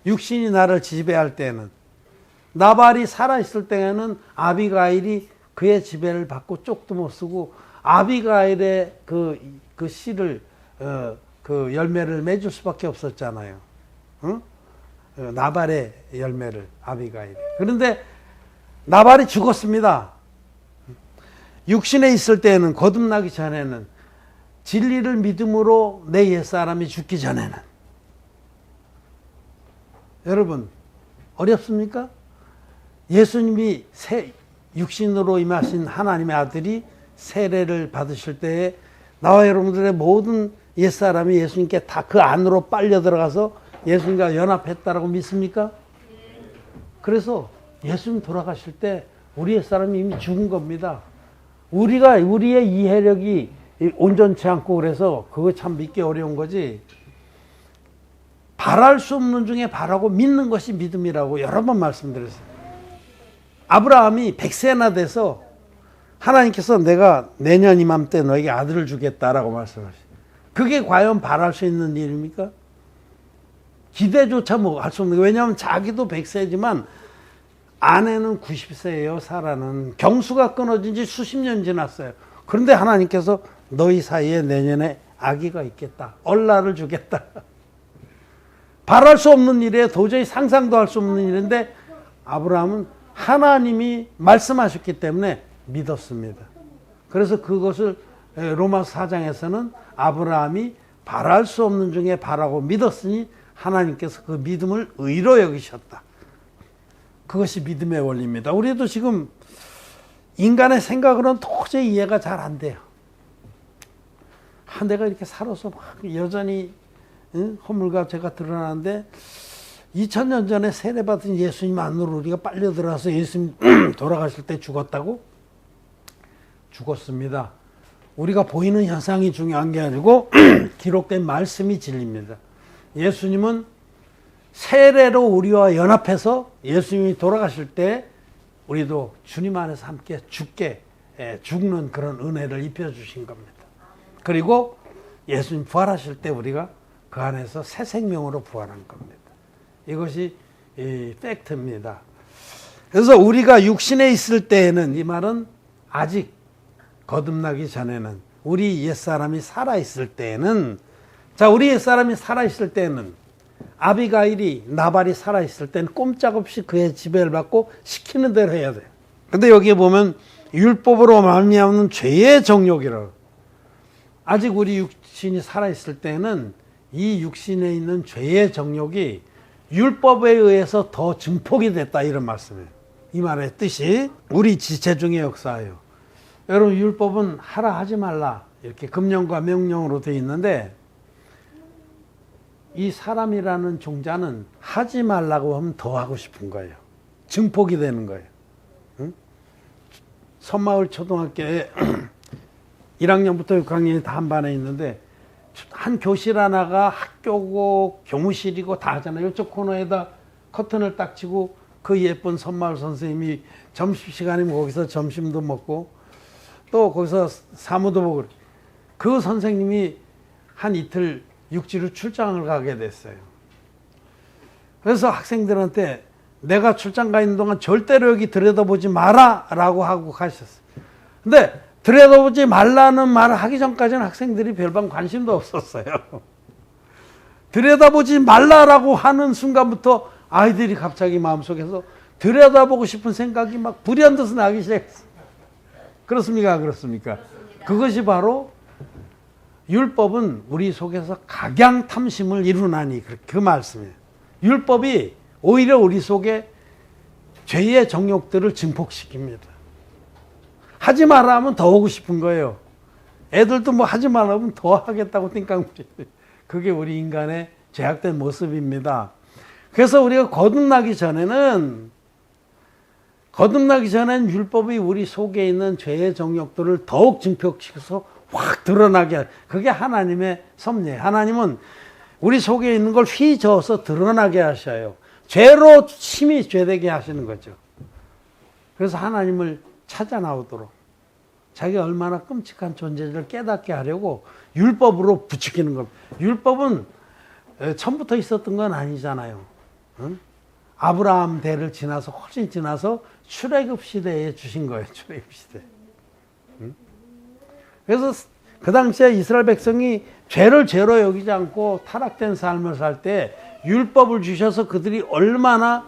육신이 나를 지배할 때에는, 나발이 살아있을 때에는 아비가일이 그의 지배를 받고 쪽도 못 쓰고 아비가일의 그 씨를 그 열매를 맺을 수밖에 없었잖아요. 응? 나발의 열매를 아비가일이. 그런데 나발이 죽었습니다. 육신에 있을 때에는, 거듭나기 전에는, 진리를 믿음으로 내 옛사람이 죽기 전에는. 여러분, 어렵습니까? 예수님이 육신으로 임하신 하나님의 아들이 세례를 받으실 때에 나와 여러분들의 모든 옛사람이 예수님께 다 그 안으로 빨려 들어가서 예수님과 연합했다라고 믿습니까? 그래서 예수님 돌아가실 때 우리 옛사람이 이미 죽은 겁니다. 우리의 이해력이 온전치 않고 그래서 그거 참 믿기 어려운 거지. 바랄 수 없는 중에 바라고 믿는 것이 믿음이라고 여러 번 말씀드렸어요. 아브라함이 100세나 돼서 하나님께서 내가 내년 이맘때 너에게 아들을 주겠다라고 말씀하셨어요. 그게 과연 바랄 수 있는 일입니까? 기대조차 뭐 할 수 없는 거예요. 왜냐하면 자기도 100세지만 아내는 90세예요. 사라는. 경수가 끊어진 지 수십 년 지났어요. 그런데 하나님께서 너희 사이에 내년에 아기가 있겠다, 얼라를 주겠다. 바랄 수 없는 일이에요. 도저히 상상도 할 수 없는 일인데 아브라함은 하나님이 말씀하셨기 때문에 믿었습니다. 그래서 그것을 로마서 4장에서는 아브라함이 바랄 수 없는 중에 바라고 믿었으니 하나님께서 그 믿음을 의로 여기셨다. 그것이 믿음의 원리입니다. 우리도 지금 인간의 생각으로는 도저히 이해가 잘 안 돼요. 내가 이렇게 살아서 막 여전히 허물과 죄가 드러나는데 2000년 전에 세례받은 예수님 안으로 우리가 빨려 들어가서 예수님 돌아가실 때 죽었다고? 죽었습니다. 우리가 보이는 현상이 중요한 게 아니고 기록된 말씀이 진리입니다. 예수님은 세례로 우리와 연합해서 예수님이 돌아가실 때 우리도 주님 안에서 함께 죽는 그런 은혜를 입혀주신 겁니다. 그리고 예수님 부활하실 때 우리가 그 안에서 새 생명으로 부활한 겁니다. 이것이 팩트입니다. 그래서 우리가 육신에 있을 때에는, 이 말은 아직 거듭나기 전에는, 우리 옛사람이 살아있을 때에는, 자, 우리 옛사람이 살아있을 때는, 아비가일이, 나발이 살아있을 때는 꼼짝없이 그의 지배를 받고 시키는 대로 해야 돼요. 근데 여기에 보면 율법으로 말미암는 죄의 정욕이라고. 아직 우리 육신이 살아있을 때는 이 육신에 있는 죄의 정욕이 율법에 의해서 더 증폭이 됐다, 이런 말씀이에요. 이 말의 뜻이 우리 지체 중에 역사예요. 여러분, 율법은 하라 하지 말라 이렇게 금령과 명령으로 되어 있는데, 이 사람이라는 종자는 하지 말라고 하면 더 하고 싶은 거예요. 증폭이 되는 거예요. 응? 선마을 초등학교에 1학년부터 6학년이 다 한 반에 있는데, 한 교실 하나가 학교고 교무실이고 다 하잖아요. 이쪽 코너에다 커튼을 딱 치고 그 예쁜 선마을 선생님이 점심시간이면 거기서 점심도 먹고 또 거기서 사무도 보고, 그 선생님이 한 이틀 육지로 출장을 가게 됐어요. 그래서 학생들한테 내가 출장 가 있는 동안 절대로 여기 들여다보지 마라 라고 하고 가셨어요. 근데 들여다보지 말라는 말을 하기 전까지는 학생들이 별반 관심도 없었어요. 들여다보지 말라라고 하는 순간부터 아이들이 갑자기 마음속에서 들여다보고 싶은 생각이 막 불현듯이 나기 시작했어요. 그렇습니까? 그렇습니까? 그것이 바로 율법은 우리 속에서 각양탐심을 이루나니, 그 말씀이에요. 율법이 오히려 우리 속에 죄의 정욕들을 증폭시킵니다. 하지 마라 하면 더 하고 싶은 거예요. 애들도 뭐 하지 마라 하면 더 하겠다고 띵깡부리. 그게 우리 인간의 죄악된 모습입니다. 그래서 우리가 거듭나기 전에는 율법이 우리 속에 있는 죄의 정욕들을 더욱 증폭시켜서 확 드러나게, 그게 하나님의 섭리예요. 하나님은 우리 속에 있는 걸 휘저어서 드러나게 하셔요. 죄로 심히 죄되게 하시는 거죠. 그래서 하나님을 찾아 나오도록 자기가 얼마나 끔찍한 존재를 깨닫게 하려고 율법으로 부추기는 겁니다. 율법은 처음부터 있었던 건 아니잖아요. 응? 아브라함 대를 지나서 훨씬 지나서 출애굽 시대에 주신 거예요. 출애굽 시대. 응? 그래서 그 당시에 이스라엘 백성이 죄를 죄로 여기지 않고 타락된 삶을 살 때 율법을 주셔서 그들이 얼마나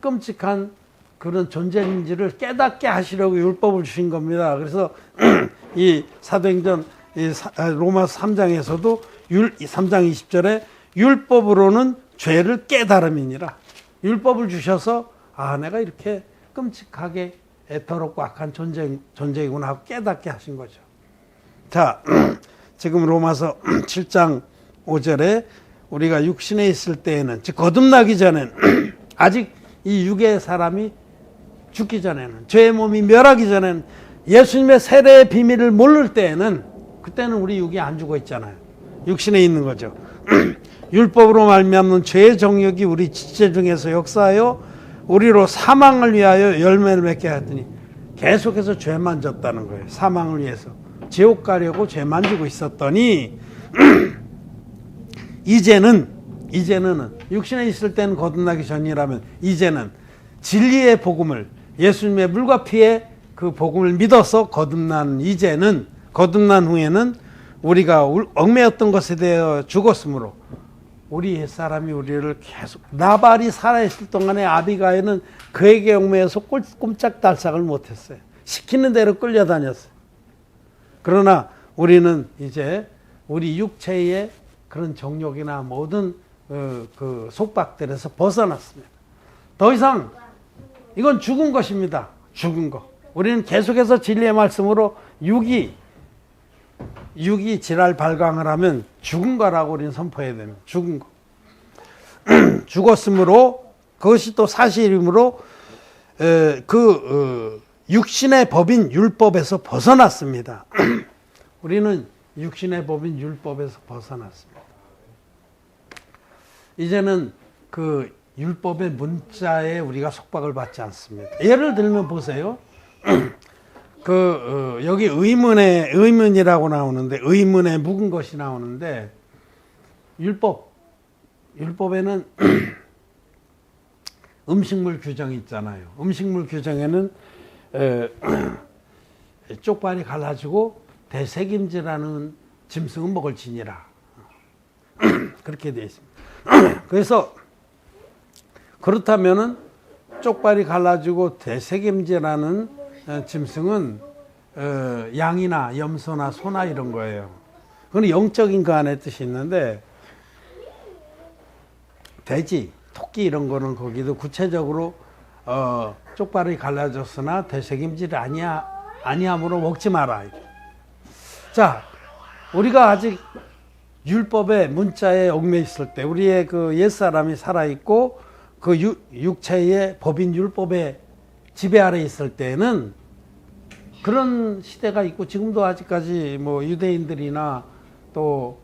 끔찍한 그런 존재인지를 깨닫게 하시려고 율법을 주신 겁니다. 그래서 이 사도행전 로마서 3장에서도 3장 20절에 율법으로는 죄를 깨달음이니라. 율법을 주셔서 내가 이렇게 끔찍하게 더럽고 악한 존재이구나 하고 깨닫게 하신 거죠. 자, 지금 로마서 7장 5절에 우리가 육신에 있을 때에는, 즉 거듭나기 전에는 아직 이 육의 사람이 죽기 전에는, 죄의 몸이 멸하기 전에는, 예수님의 세례의 비밀을 모를 때에는, 그때는 우리 육이 안 죽어 있잖아요. 육신에 있는 거죠. 율법으로 말미암는 죄의 정욕이 우리 지체 중에서 역사하여 우리로 사망을 위하여 열매를 맺게 하더니 계속해서 죄만 졌다는 거예요. 사망을 위해서 지옥 가려고 죄만 지고 있었더니 이제는 육신에 있을 때는 거듭나기 전이라면 이제는 진리의 복음을, 예수님의 물과 피의 그 복음을 믿어서 거듭난 후에는 우리가 얽매였던 것에 대하여 죽었으므로 우리 옛사람이 우리를 계속, 나발이 살아있을 동안에 아비가일은 그에게 얽매여서 꼼짝달싹을 못했어요. 시키는 대로 끌려다녔어요. 그러나 우리는 이제 우리 육체의 그런 정욕이나 모든 그 속박들에서 벗어났습니다. 더 이상 이건 죽은 것입니다. 죽은 것. 우리는 계속해서 진리의 말씀으로 육이 질할 발광을 하면 죽은 거라고 우리는 선포해야 됩니다. 죽은 거. 죽었으므로, 그것이 또 사실이므로 육신의 법인 율법에서 벗어났습니다. 우리는 육신의 법인 율법에서 벗어났습니다. 이제는 그 율법의 문자에 우리가 속박을 받지 않습니다. 예를 들면 보세요. 여기 의문이라고 나오는데, 의문에 묵은 것이 나오는데, 율법에는 음식물 규정이 있잖아요. 음식물 규정에는 쪽발이 갈라지고 대책임지라는 짐승은 먹을지니라. 그렇게 되어 있습니다. 그래서 그렇다면은 쪽발이 갈라지고 대책임지라는 짐승은 양이나 염소나 소나 이런 거예요. 그건 영적인 그 안에 뜻이 있는데, 돼지, 토끼 이런 거는 거기도 구체적으로 쪽발이 갈라졌으나 대책임질 아니함으로 먹지 마라. 자, 우리가 아직 율법의 문자에 얽매 있을 때, 우리의 그 옛사람이 살아있고 그 육체의 법인 율법의 지배 아래 있을 때는 그런 시대가 있고, 지금도 아직까지 뭐 유대인들이나 또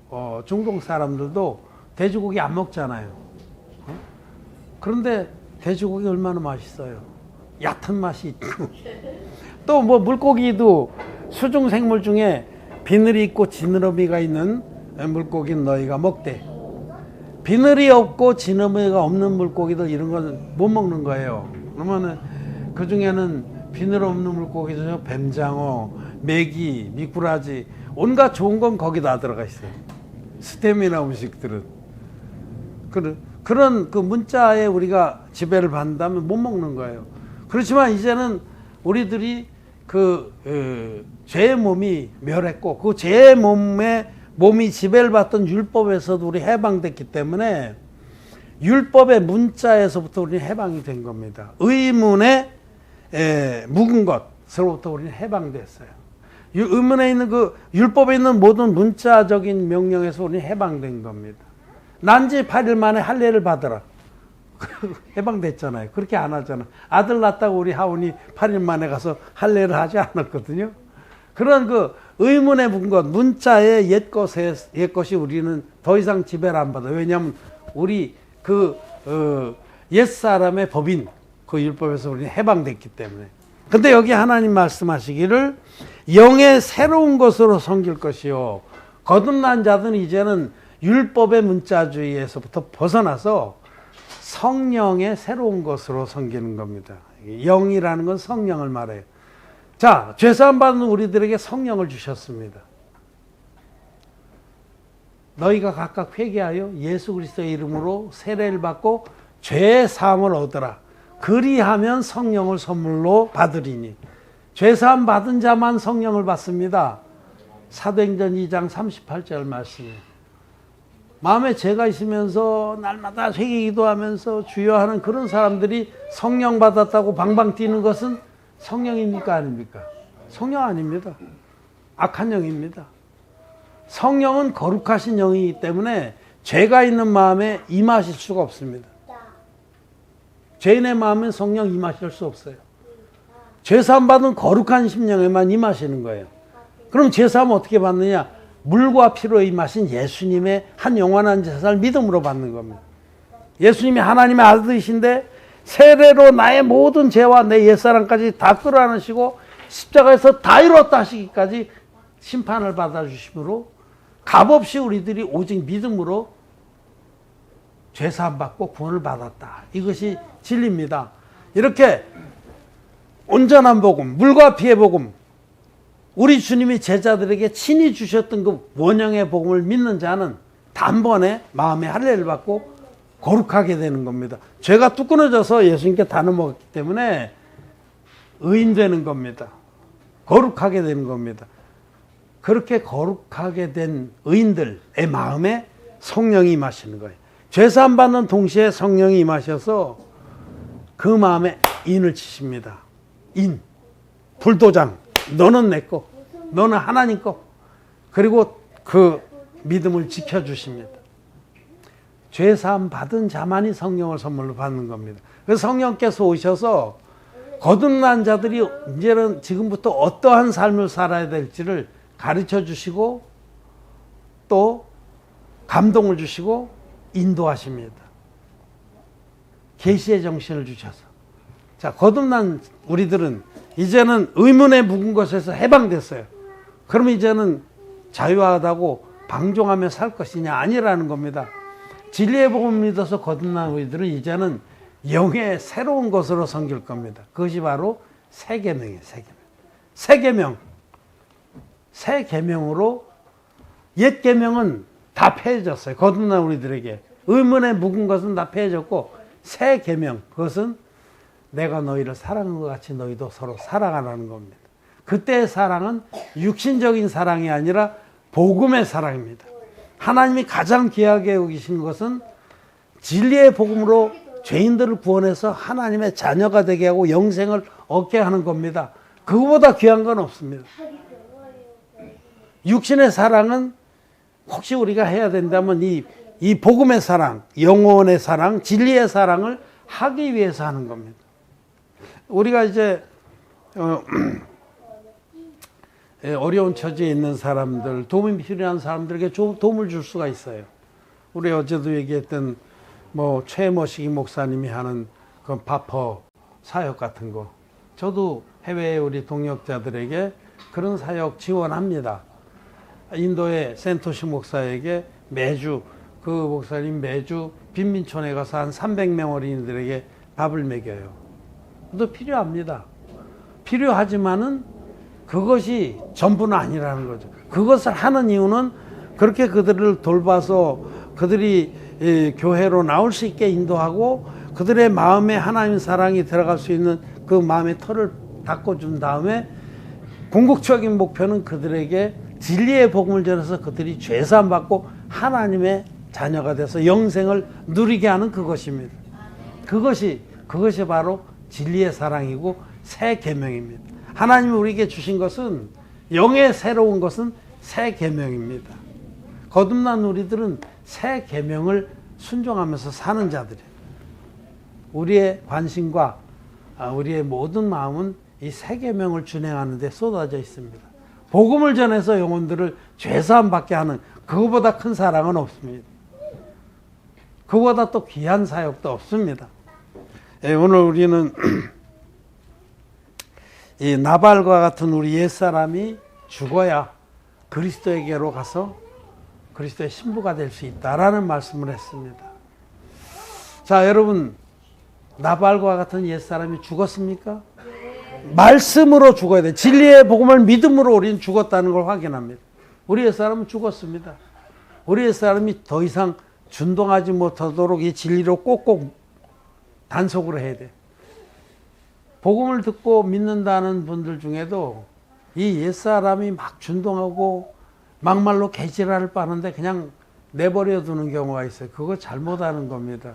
중동 사람들도 돼지고기 안 먹잖아요. 그런데 돼지고기 얼마나 맛있어요. 얕은 맛이 있고. 또 뭐 물고기도 수중 생물 중에 비늘이 있고 지느러미가 있는 물고기는 너희가 먹되, 비늘이 없고 지느러미가 없는 물고기들 이런 건 못 먹는 거예요. 그러면은 그 중에는 비늘 없는 물고기죠. 뱀장어, 메기, 미꾸라지, 온갖 좋은 건 거기 다 들어가 있어요. 스테미나 음식들은. 그런 그 문자에 우리가 지배를 받는다면 못 먹는 거예요. 그렇지만 이제는 우리들이 죄의 몸이 멸했고, 그 죄의 몸이 지배를 받던 율법에서도 우리 해방됐기 때문에 율법의 문자에서부터 우리는 해방이 된 겁니다. 의문에 묵은 것으로부터 우리는 해방됐어요. 의문에 있는 그 율법에 있는 모든 문자적인 명령에서 우리는 해방된 겁니다. 난지 8일 만에 할례를 받으라. 해방됐잖아요. 그렇게 안 하잖아. 아들 낳았다고 우리 하온이 8일 만에 가서 할례를 하지 않았거든요. 그런 그 의문에 묵은 것, 문자의 옛것이 우리는 더 이상 지배를 안 받아요. 왜냐하면 우리 옛사람의 법인 그 율법에서 우리는 해방됐기 때문에. 근데 여기 하나님 말씀하시기를 영의 새로운 것으로 섬길 것이요. 거듭난 자들은 이제는 율법의 문자주의에서부터 벗어나서 성령의 새로운 것으로 섬기는 겁니다. 영이라는 건 성령을 말해요. 자, 죄사함 받은 우리들에게 성령을 주셨습니다. 너희가 각각 회개하여 예수 그리스도의 이름으로 세례를 받고 죄 사함을 얻으라. 그리하면 성령을 선물로 받으리니. 죄 사함 받은 자만 성령을 받습니다. 사도행전 2장 38절 말씀이에요. 마음에 죄가 있으면서 날마다 회개 기도하면서 주여 하는 그런 사람들이 성령 받았다고 방방 뛰는 것은 성령입니까 아닙니까? 성령 아닙니다. 악한 영입니다. 성령은 거룩하신 영이기 때문에 죄가 있는 마음에 임하실 수가 없습니다. 죄인의 마음엔 성령 임하실 수 없어요. 죄사함 받은 거룩한 심령에만 임하시는 거예요. 그럼 죄사함 어떻게 받느냐? 물과 피로 임하신 예수님의 한 영원한 제사를 믿음으로 받는 겁니다. 예수님이 하나님의 아들이신데 세례로 나의 모든 죄와 내 옛사람까지 다 끌어안으시고 십자가에서 다 이뤘다 하시기까지 심판을 받아주심으로 값없이 우리들이 오직 믿음으로 죄사함 받고 구원을 받았다. 이것이 진리입니다. 이렇게 온전한 복음, 물과 피의 복음, 우리 주님이 제자들에게 친히 주셨던 그 원형의 복음을 믿는 자는 단번에 마음의 할례를 받고 거룩하게 되는 겁니다. 죄가 뚝 끊어져서 예수님께 다 넘어갔기 때문에 의인 되는 겁니다. 거룩하게 되는 겁니다. 그렇게 거룩하게 된 의인들의 마음에 성령이 임하시는 거예요. 죄사함 받는 동시에 성령이 임하셔서 그 마음에 인을 치십니다. 인, 불도장, 너는 내 거, 너는 하나님 거. 그리고 그 믿음을 지켜주십니다. 죄사함 받은 자만이 성령을 선물로 받는 겁니다. 그래서 성령께서 오셔서 거듭난 자들이 이제는 지금부터 어떠한 삶을 살아야 될지를 가르쳐 주시고 또 감동을 주시고 인도하십니다. 계시의 정신을 주셔서. 자, 거듭난 우리들은 이제는 의문에 묵은 것에서 해방됐어요. 그럼 이제는 자유하다고 방종하며 살 것이냐? 아니라는 겁니다. 진리의 복음을 믿어서 거듭난 우리들은 이제는 영의 새로운 것으로 섬길 겁니다. 그것이 바로 새 계명이에요. 새 계명. 새 계명으로 옛 계명은 다 폐해졌어요. 거듭난 우리들에게. 의문에 묵은 것은 다 폐해졌고 새 계명, 그것은 내가 너희를 사랑한 것 같이 너희도 서로 사랑하라는 겁니다. 그때의 사랑은 육신적인 사랑이 아니라 복음의 사랑입니다. 하나님이 가장 귀하게 여기신 것은 진리의 복음으로 죄인들을 구원해서 하나님의 자녀가 되게 하고 영생을 얻게 하는 겁니다. 그거보다 귀한 건 없습니다. 육신의 사랑은 혹시 우리가 해야 된다면 이 복음의 사랑, 영혼의 사랑, 진리의 사랑을 하기 위해서 하는 겁니다. 우리가 이제 어려운 처지에 있는 사람들, 도움이 필요한 사람들에게 도움을 줄 수가 있어요. 우리 어제도 얘기했던 최머식이 목사님이 하는 그 바퍼 사역 같은 거, 저도 해외의 우리 동역자들에게 그런 사역 지원합니다. 인도의 센토시 목사에게 매주 그 목사님 매주 빈민촌에 가서 한 300명 어린이들에게 밥을 먹여요. 그것도 필요합니다. 필요하지만은 그것이 전부는 아니라는 거죠. 그것을 하는 이유는 그렇게 그들을 돌봐서 그들이 교회로 나올 수 있게 인도하고 그들의 마음에 하나님 사랑이 들어갈 수 있는 그 마음의 털을 닦아준 다음에 궁극적인 목표는 그들에게 진리의 복음을 전해서 그들이 죄사함 받고 하나님의 자녀가 돼서 영생을 누리게 하는 그것입니다. 그것이 바로 진리의 사랑이고 새 계명입니다. 하나님이 우리에게 주신 것은 영의 새로운 것은 새 계명입니다. 거듭난 우리들은 새 계명을 순종하면서 사는 자들이에요. 우리의 관심과 우리의 모든 마음은 이 새 계명을 준행하는 데 쏟아져 있습니다. 복음을 전해서 영혼들을 죄사함 받게 하는 그거보다 큰 사랑은 없습니다. 그거보다 또 귀한 사역도 없습니다. 오늘 우리는 이 나발과 같은 우리 옛사람이 죽어야 그리스도에게로 가서 그리스도의 신부가 될 수 있다라는 말씀을 했습니다. 자, 여러분, 나발과 같은 옛사람이 죽었습니까? 말씀으로 죽어야 돼. 진리의 복음을 믿음으로 우리는 죽었다는 걸 확인합니다. 우리 옛사람은 죽었습니다. 우리 옛사람이 더 이상 준동하지 못하도록 이 진리로 꼭꼭 단속을 해야 돼. 복음을 듣고 믿는다는 분들 중에도 이 옛사람이 막 준동하고 막말로 개지랄을 빠는데 그냥 내버려 두는 경우가 있어요. 그거 잘못하는 겁니다.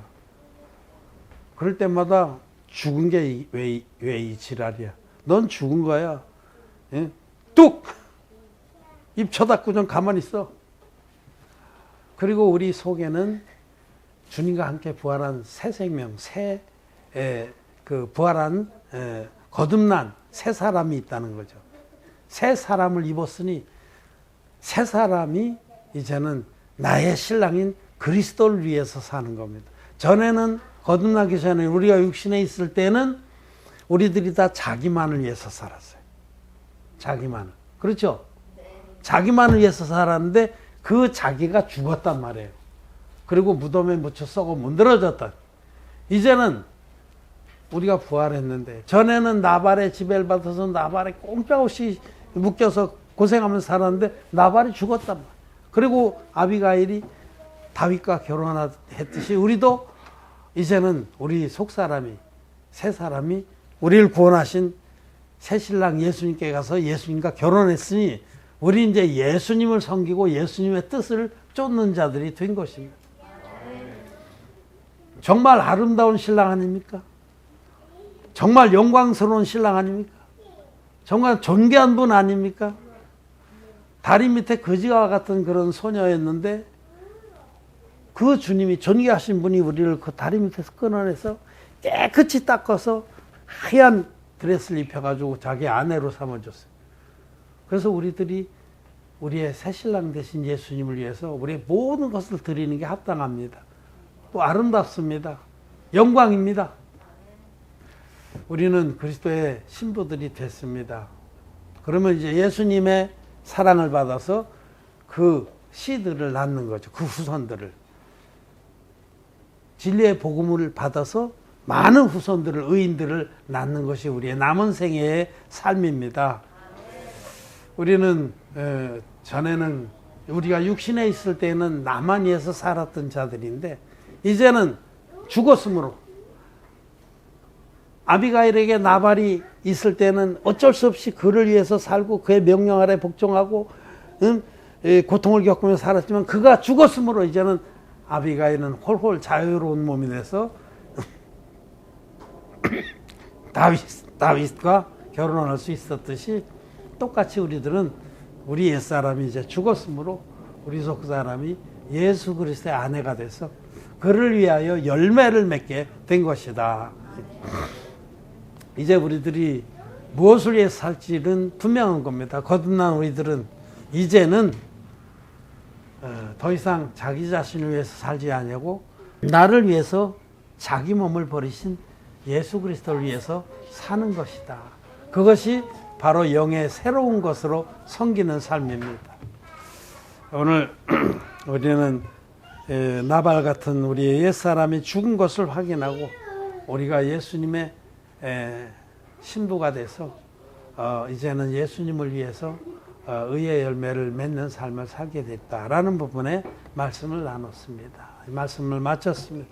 그럴 때마다 죽은 게 왜 이 지랄이야? 넌 죽은 거야. 예? 뚝! 입 쳐닫고 좀 가만히 있어. 그리고 우리 속에는 주님과 함께 부활한 새 생명, 부활한 거듭난 새 사람이 있다는 거죠. 새 사람을 입었으니 새 사람이 이제는 나의 신랑인 그리스도를 위해서 사는 겁니다. 전에는 거듭나기 전에 우리가 육신에 있을 때는 우리들이 다 자기만을 위해서 살았어요. 자기만을. 그렇죠? 자기만을 위해서 살았는데 그 자기가 죽었단 말이에요. 그리고 무덤에 묻혀 썩어 문드러졌다. 이제는 우리가 부활했는데 전에는 나발의 지배를 받아서 나발에 꼼짝없이 묶여서 고생하면서 살았는데 나발이 죽었단 말이에요. 그리고 아비가일이 다윗과 결혼했듯이 우리도 이제는 우리 속사람이 새 사람이 우리를 구원하신 새 신랑 예수님께 가서 예수님과 결혼했으니 우리 이제 예수님을 섬기고 예수님의 뜻을 쫓는 자들이 된 것입니다. 정말 아름다운 신랑 아닙니까? 정말 영광스러운 신랑 아닙니까? 정말 존귀한 분 아닙니까? 다리 밑에 거지와 같은 그런 소녀였는데 그 주님이 존귀하신 분이 우리를 그 다리 밑에서 끊어내서 깨끗이 닦아서 하얀 드레스를 입혀가지고 자기 아내로 삼아줬어요. 그래서 우리들이 우리의 새 신랑 되신 예수님을 위해서 우리의 모든 것을 드리는 게 합당합니다. 또 아름답습니다. 영광입니다. 우리는 그리스도의 신부들이 됐습니다. 그러면 이제 예수님의 사랑을 받아서 그 씨들을 낳는 거죠. 그 후손들을. 진리의 복음을 받아서 많은 후손들을, 의인들을 낳는 것이 우리의 남은 생애의 삶입니다. 우리는 전에는 우리가 육신에 있을 때는 나만 위해서 살았던 자들인데 이제는 죽었으므로 아비가일에게 나발이 있을 때는 어쩔 수 없이 그를 위해서 살고 그의 명령 아래 복종하고 고통을 겪으며 살았지만 그가 죽었으므로 이제는 아비가일은 홀홀 자유로운 몸이 돼서 다윗과 결혼할 수 있었듯이 똑같이 우리들은 우리 옛사람이 이제 죽었으므로 우리 속사람이 예수 그리스도의 아내가 돼서 그를 위하여 열매를 맺게 된 것이다. 이제 우리들이 무엇을 위해 살지는 분명한 겁니다. 거듭난 우리들은 이제는 더 이상 자기 자신을 위해서 살지 아니하고 나를 위해서 자기 몸을 버리신 예수 그리스도를 위해서 사는 것이다. 그것이 바로 영의 새로운 것으로 섬기는 삶입니다. 오늘 우리는 나발 같은 우리의 옛사람이 죽은 것을 확인하고 우리가 예수님의 신부가 돼서 이제는 예수님을 위해서 의의 열매를 맺는 삶을 살게 됐다라는 부분에 말씀을 나눴습니다. 이 말씀을 마쳤습니다.